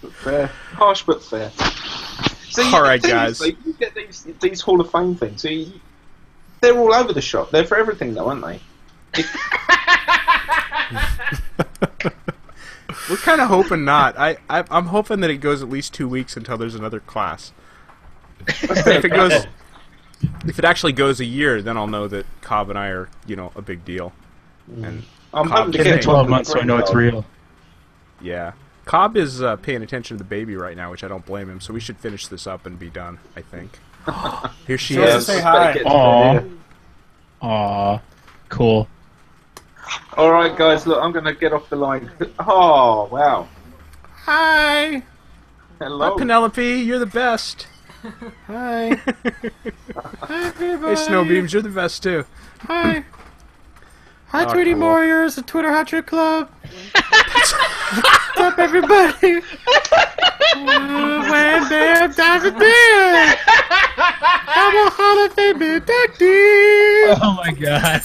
but fair. Harsh but fair. So all right, guys. You get these Hall of Fame things. So they're all over the shop. They're for everything, though, aren't they? We're kind of hoping not. I'm hoping that it goes at least 2 weeks until there's another class. If it actually goes a year, then I'll know that Cobb and I are, a big deal. And I'm hoping to get it 12 months, so I know it's real. Yeah. Cobb is paying attention to the baby right now, which I don't blame him, so we should finish this up and be done, I think. Here she is. Say hi. Aww. Cool. Alright, guys, look, I'm going to get off the line. Oh, wow. Hi. Hello. Hi, Penelope. You're the best. Hi. Hi, everybody. Hey, Snowbeams. You're the best, too. Hi. Hi, Tweety cool. Warriors, the Twitter Hot Trick Club. What's up, everybody? When Bam dies a dead, I'm a Hall of Fame inductee. Oh my god.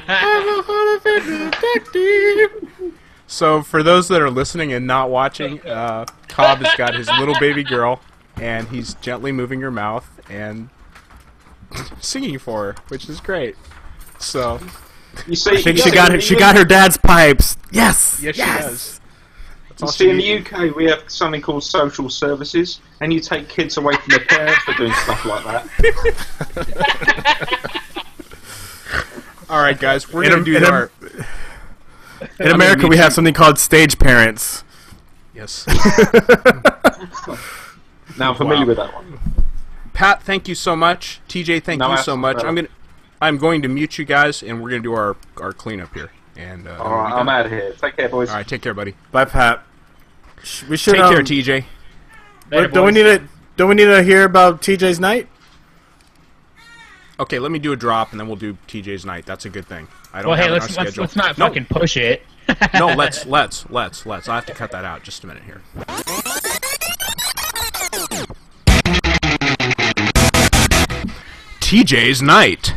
I'm a Hall of Fame inductee. So, for those that are listening and not watching, Cobb has got his little baby girl, and he's gently moving her mouth and singing for her, which is great. So, I think she got her dad's pipes. Yes. Yes, she does. You see, in the UK, we have something called social services, and you take kids away from their parents for doing stuff like that. All right, guys, we're going to do our... In America, we have something called stage parents. Yes. Now I'm familiar with that one. Pat, thank you so much. TJ, thank you so much. I'm going to mute you guys, and we're going to do our cleanup here. And all right, I'm out of here. Take care, boys. All right, take care, buddy. Bye, Pat. We should take care, TJ. Don't we need to hear about TJ's night? Okay, let me do a drop, and then we'll do TJ's night. That's a good thing. I don't well, hey, have let's not fucking push it. No, let's. I have to cut that out. Just a minute here. TJ's night.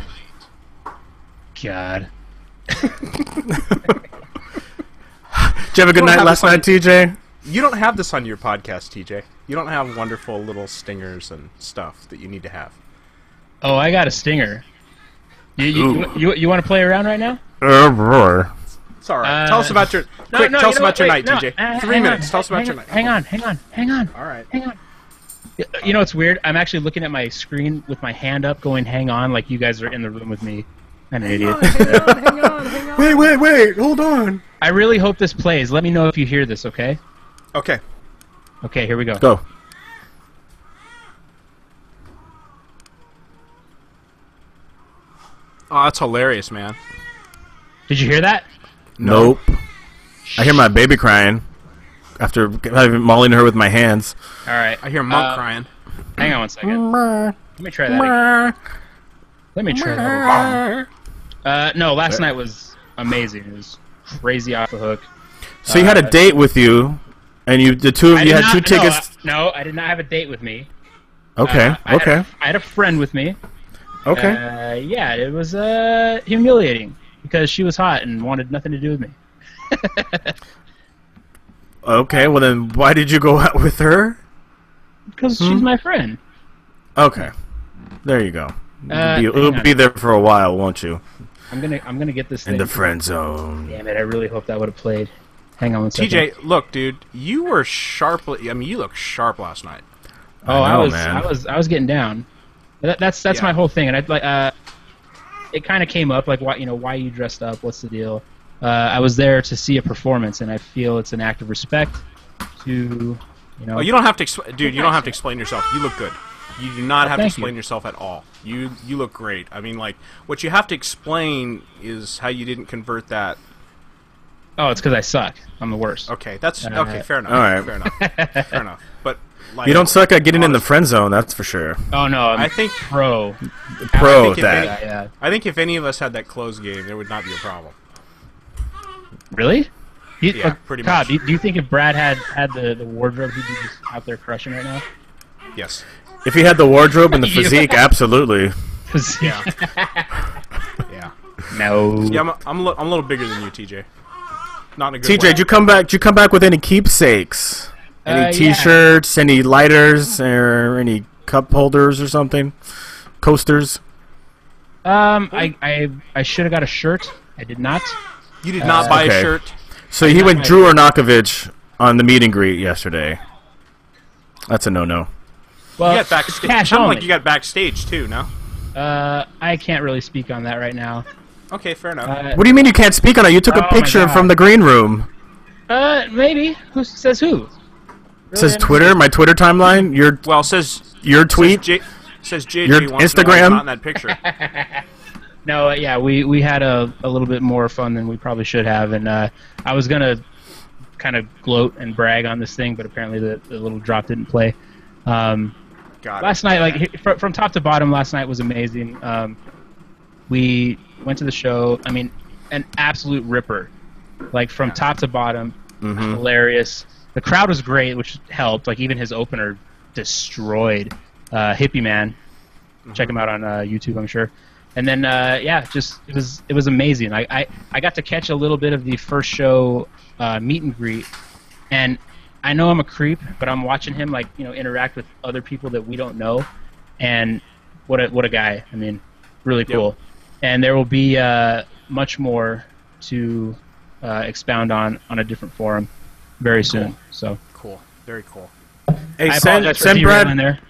God. Did you have a good night last night, TJ? You don't have this on your podcast, TJ. You don't have wonderful little stingers and stuff that you need to have. Oh, I got a stinger. You want to play around right now? Oh, boy. It's all right. Tell us about your tell us about your night, TJ. 3 minutes. Tell us about your night. Hang on. All right. Hang on. You know what's weird? I'm actually looking at my screen with my hand up, going "hang on," like you guys are in the room with me. I'm an idiot. Hang on. Wait. Hold on. I really hope this plays. Let me know if you hear this, okay? Okay. Okay, here we go. Go. Oh, that's hilarious, man. Did you hear that? Nope. I hear my baby crying after mauling her with my hands. All right. I hear Monk crying. Hang on one second. Let me try that again. No, last night was amazing. It was crazy off the hook. So you had a date with you, and the two of you had two tickets. No, I did not have a date with me. Okay. I had a friend with me. Okay. Yeah, it was humiliating because she was hot and wanted nothing to do with me. Okay, well then, why did you go out with her? Because she's my friend. Okay, there you go. It'll be there for a while, won't you? I'm gonna get this thing in the friend zone. Damn it! I really hope that would have played. Hang on one second. TJ, look, dude, you were sharply. I mean, you looked sharp last night. Oh, I know, man. I was getting down. That's my whole thing, and I'd like it kind of came up like why you dressed up? What's the deal? I was there to see a performance, and I feel it's an act of respect to Oh, you don't have to, dude. You don't have to explain yourself. You look good. You do not have to explain yourself at all. You look great. I mean, like, what you have to explain is how you didn't convert that. Oh, it's because I suck. I'm the worst. Okay, that's okay. Fair enough. All right. Fair enough. Fair enough. But like, you don't suck at getting in the friend zone. That's for sure. Oh no, I think pro at that. I think if any of us had that close game, there would not be a problem. Really? Yeah, pretty Cobb, much. do you think if Brad had the wardrobe, he'd be just out there crushing right now? Yes. If he had the wardrobe and the physique, absolutely. Yeah. Yeah. No. Yeah, I'm a little bigger than you, TJ. Not in a good TJ, way. did you come back with any keepsakes? Any T-shirts, any lighters, or any cup holders or something? Coasters? I should have got a shirt. I did not. You did not buy a shirt. So he went Drew Ornakovich on the meet and greet yesterday. That's a no-no. Well, you got backstage. Sounded like you got backstage too, no? I can't really speak on that right now. Okay, fair enough. What do you mean you can't speak on it? You took a picture from the green room. Maybe. Who says who? It says Twitter, my Twitter timeline. Your tweet. Says JJ your wants to know Instagram. not in that picture. No, yeah, we had a little bit more fun than we probably should have, and I was gonna kind of gloat and brag on this thing, but apparently the little drop didn't play. Last night, like from top to bottom, last night was amazing. We went to the show. I mean, an absolute ripper, like from top to bottom, hilarious. The crowd was great, which helped. Like even his opener destroyed Hippie Man. Check him out on YouTube, I'm sure. And then yeah, just it was amazing. I got to catch a little bit of the first show meet and greet, and I know I'm a creep, but I'm watching him interact with other people that we don't know, and what a guy. I mean, really cool. Yep. And there will be much more to expound on a different forum very soon. So cool, very cool. Hey, send Brad there.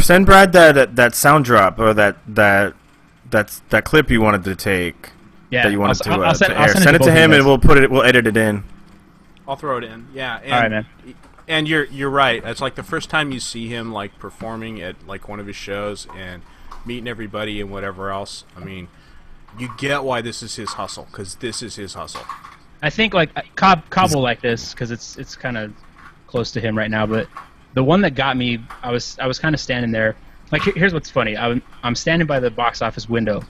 Send Brad that sound drop or that clip you wanted to take. Yeah, that you wanted to air. Send Send it to him, and we'll edit it in. I'll throw it in. Yeah. And, all right, man. And you're right. It's like the first time you see him like performing at like one of his shows and meeting everybody and whatever else. I mean, you get why this is his hustle, because this is his hustle. I think like Cobb will like this because it's kind of close to him right now. But the one that got me, I was kind of standing there. Like here's what's funny. I'm standing by the box office window,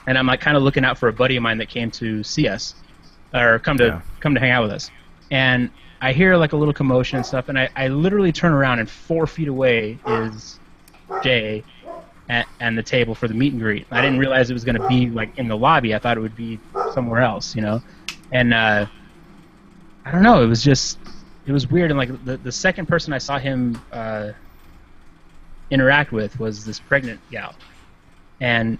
and I'm like kind of looking out for a buddy of mine that came to see us, or come to hang out with us. And I hear like a little commotion and stuff, and I literally turn around, and 4 feet away is Jay and the table for the meet and greet. I didn't realize it was going to be like in the lobby. I thought it would be somewhere else, And I don't know. It was weird. And like the second person I saw him interact with was this pregnant gal, and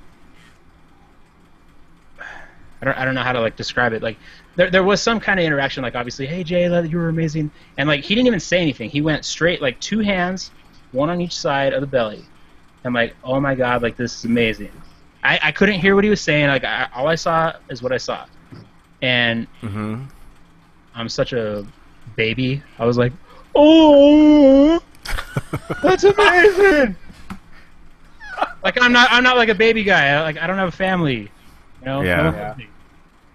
I don't know how to like describe it. Like there was some kind of interaction. Like obviously, hey Jay, you were amazing. And like he didn't even say anything. He went straight, like 2 hands, one on each side of the belly. I'm like, oh my god, like this is amazing. I couldn't hear what he was saying. Like all I saw is what I saw, and I'm such a baby. I was like, oh, that's amazing. Like I'm not like a baby guy. I don't have a family. Yeah.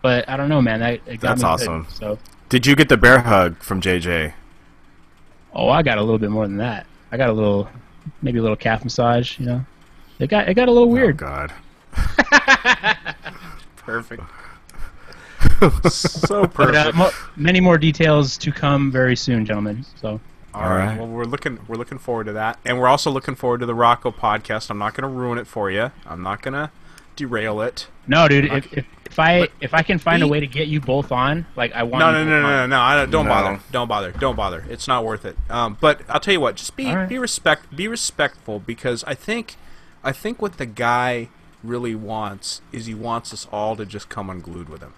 But I don't know, man. It got That's me awesome. Good, so. Did you get the bear hug from JJ? Oh, I got a little bit more than that. I got maybe a little calf massage. It got a little weird. Oh God. Perfect. So But, perfect. many more details to come very soon, gentlemen. So. All right. Well, we're looking forward to that, and we're also looking forward to the Rocco podcast. I'm not going to ruin it for you. I'm not going to derail it. No, dude. If I can find a way to get you both on, like I want. No. Don't bother. It's not worth it. But I'll tell you what. Just be respectful, because I think what the guy really wants is he wants us all to just come unglued with him.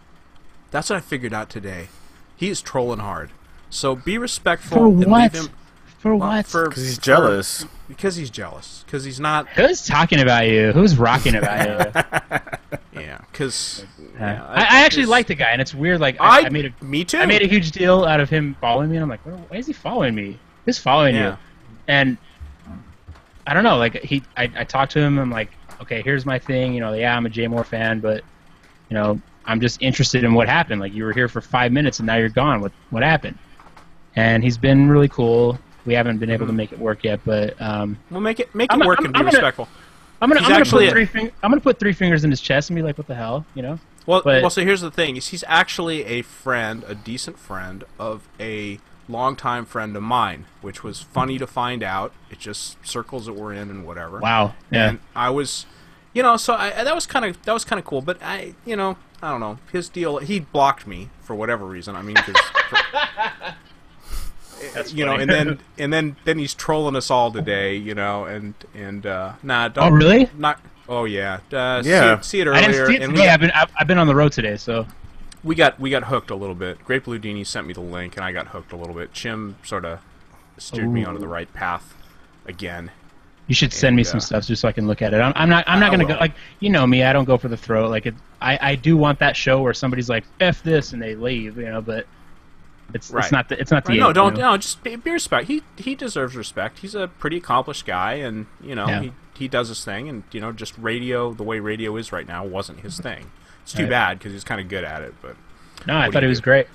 That's what I figured out today. He is trolling hard. So be respectful. For what? And leave him, For what? Because he's jealous. Because he's jealous. Because he's not. Who's talking about you? Who's rocking about you? Yeah, because I actually like the guy, and it's weird. Like me too. I made a huge deal out of him following me, and I'm like, why is he following me? Who's following you? And I don't know. Like I talked to him. I'm like, okay, here's my thing. You know, yeah, I'm a J Mohr fan, but you know, I'm just interested in what happened. Like you were here for 5 minutes, and now you're gone. What happened? And he's been really cool. We haven't been able to make it work yet, but we'll make it work and be respectful. I'm gonna put three fingers in his chest and be like, what the hell, you know? Well, so here's the thing: is he's actually a friend, a decent friend of a longtime friend of mine, which was funny to find out. It's just circles that we're in and whatever. Wow. Yeah. And I was, you know, so that was kind of cool. But I don't know, his deal. He blocked me for whatever reason. I mean, That's you know, and then he's trolling us all today, you know, and nah, don't. Oh really? Not. Oh yeah. Yeah. See it earlier. I didn't see it today. I've been on the road today, so. We got hooked a little bit. Great Blue Dini sent me the link, and I got hooked a little bit. Chim sort of steered me onto the right path again. You should send me some stuff just so I can look at it. I'm not gonna go, like, you know me. I don't go for the throat. Like I do want that show where somebody's like F this and they leave, you know, but. It's not the No, just be respect. He deserves respect. He's a pretty accomplished guy, and you know he does his thing, and you know, just radio, the way radio is right now, wasn't his thing. It's too bad because he's kind of good at it, but no, I thought it was great.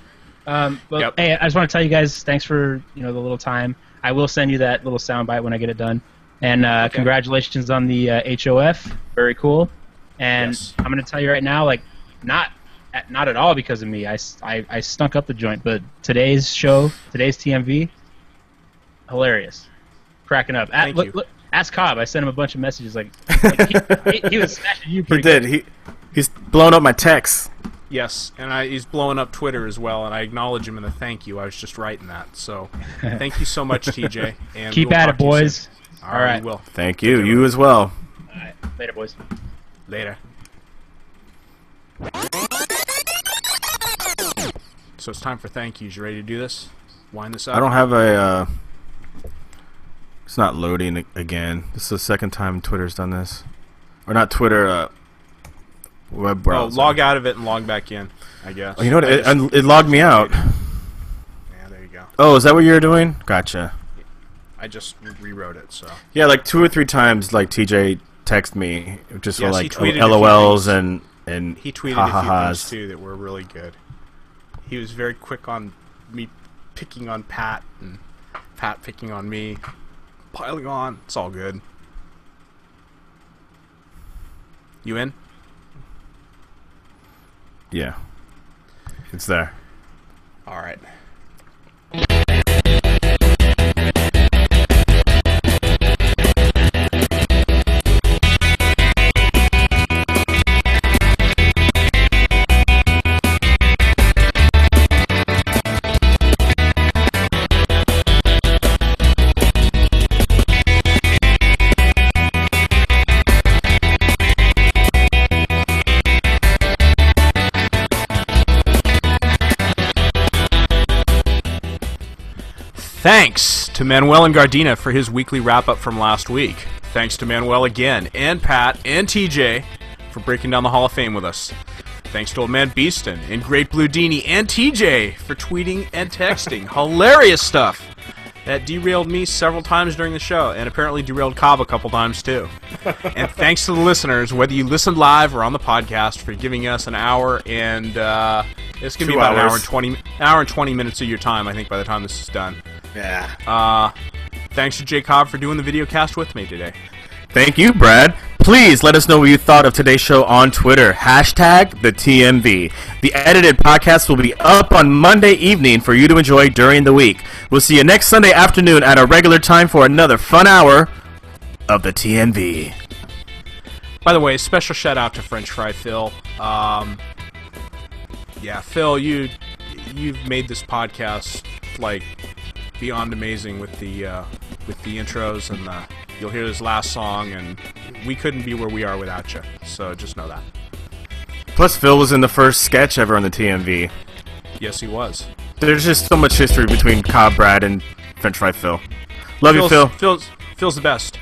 Hey, I just want to tell you guys, thanks for the little time. I will send you that little soundbite when I get it done, and congratulations on the HOF, very cool. And I'm gonna tell you right now, like not at all because of me. I stunk up the joint, but today's show, today's TMV, hilarious, cracking up. Look, ask Cobb. I sent him a bunch of messages. Like he was smashing you. Pretty good. He's blown up my texts. Yes, and he's blowing up Twitter as well, and I acknowledge him in the thank you. I was just writing that, so thank you so much, TJ. And keep at it, boys. All right. We will. Thank you. You as well. All right. Later, boys. Later. So it's time for thank yous. You ready to do this? Wind this up? I don't have a... it's not loading again. This is the second time Twitter's done this. Or not Twitter, web browser. Log out of it and log back in, I guess. Oh, you know what? It logged me out. Yeah, there you go. Oh, is that what you're doing? Gotcha. I just rewrote it, so... Yeah, like 2 or 3 times, like, TJ texted me, just for, like, he LOLs and he tweeted ha-ha-has. a few things, too, that were really good. He was very quick on me picking on Pat, and Pat picking on me, piling on. It's all good. You in? Yeah. It's there. All right. Thanks to Manuel and Gardena for his weekly wrap-up from last week. Thanks to Manuel again, and Pat, and TJ for breaking down the Hall of Fame with us. Thanks to Old Man Beeston, and Great Blue Dini, and TJ for tweeting and texting. Hilarious stuff! That derailed me several times during the show, and apparently derailed Cobb a couple times too. And thanks to the listeners, whether you listened live or on the podcast, for giving us an hour and it's going to be about an hour and 20 minutes of your time, I think, by the time this is done. Yeah. Thanks to J. Cobb for doing the video cast with me today. Thank you, Brad. Please let us know what you thought of today's show on Twitter. Hashtag TheTMV. The edited podcast will be up on Monday evening for you to enjoy during the week. We'll see you next Sunday afternoon at our regular time for another fun hour of the TMV. By the way, special shout out to French Fry Phil. Yeah, Phil, you've made this podcast like beyond amazing with the intros, and you'll hear this last song, and we couldn't be where we are without you. So just know that. Plus, Phil was in the first sketch ever on the TMV. Yes, he was. There's just so much history between Cobb, Brad, and French Fry Phil. Love you, Phil. Phil's the best.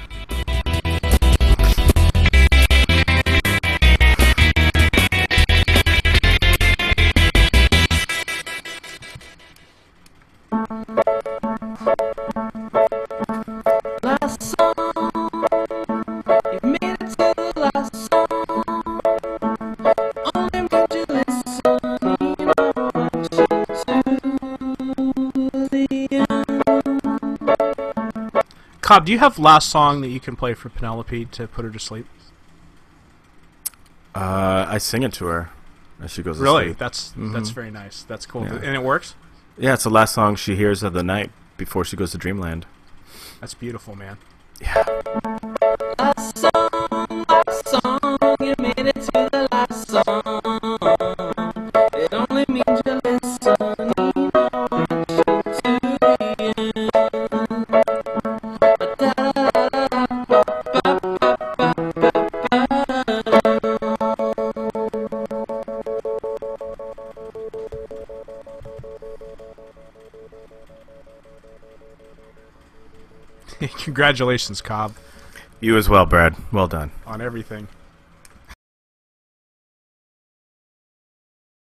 Cobb, do you have last song that you can play for Penelope to put her to sleep? I sing it to her as she goes to really? sleep. That's very nice. That's cool. Yeah. And it works? Yeah, it's the last song she hears of the night before she goes to Dreamland. That's beautiful, man. Yeah. Last song, you made it to the last song. It only means you're listening. Congratulations, Cobb. You as well, Brad. Well done. On everything.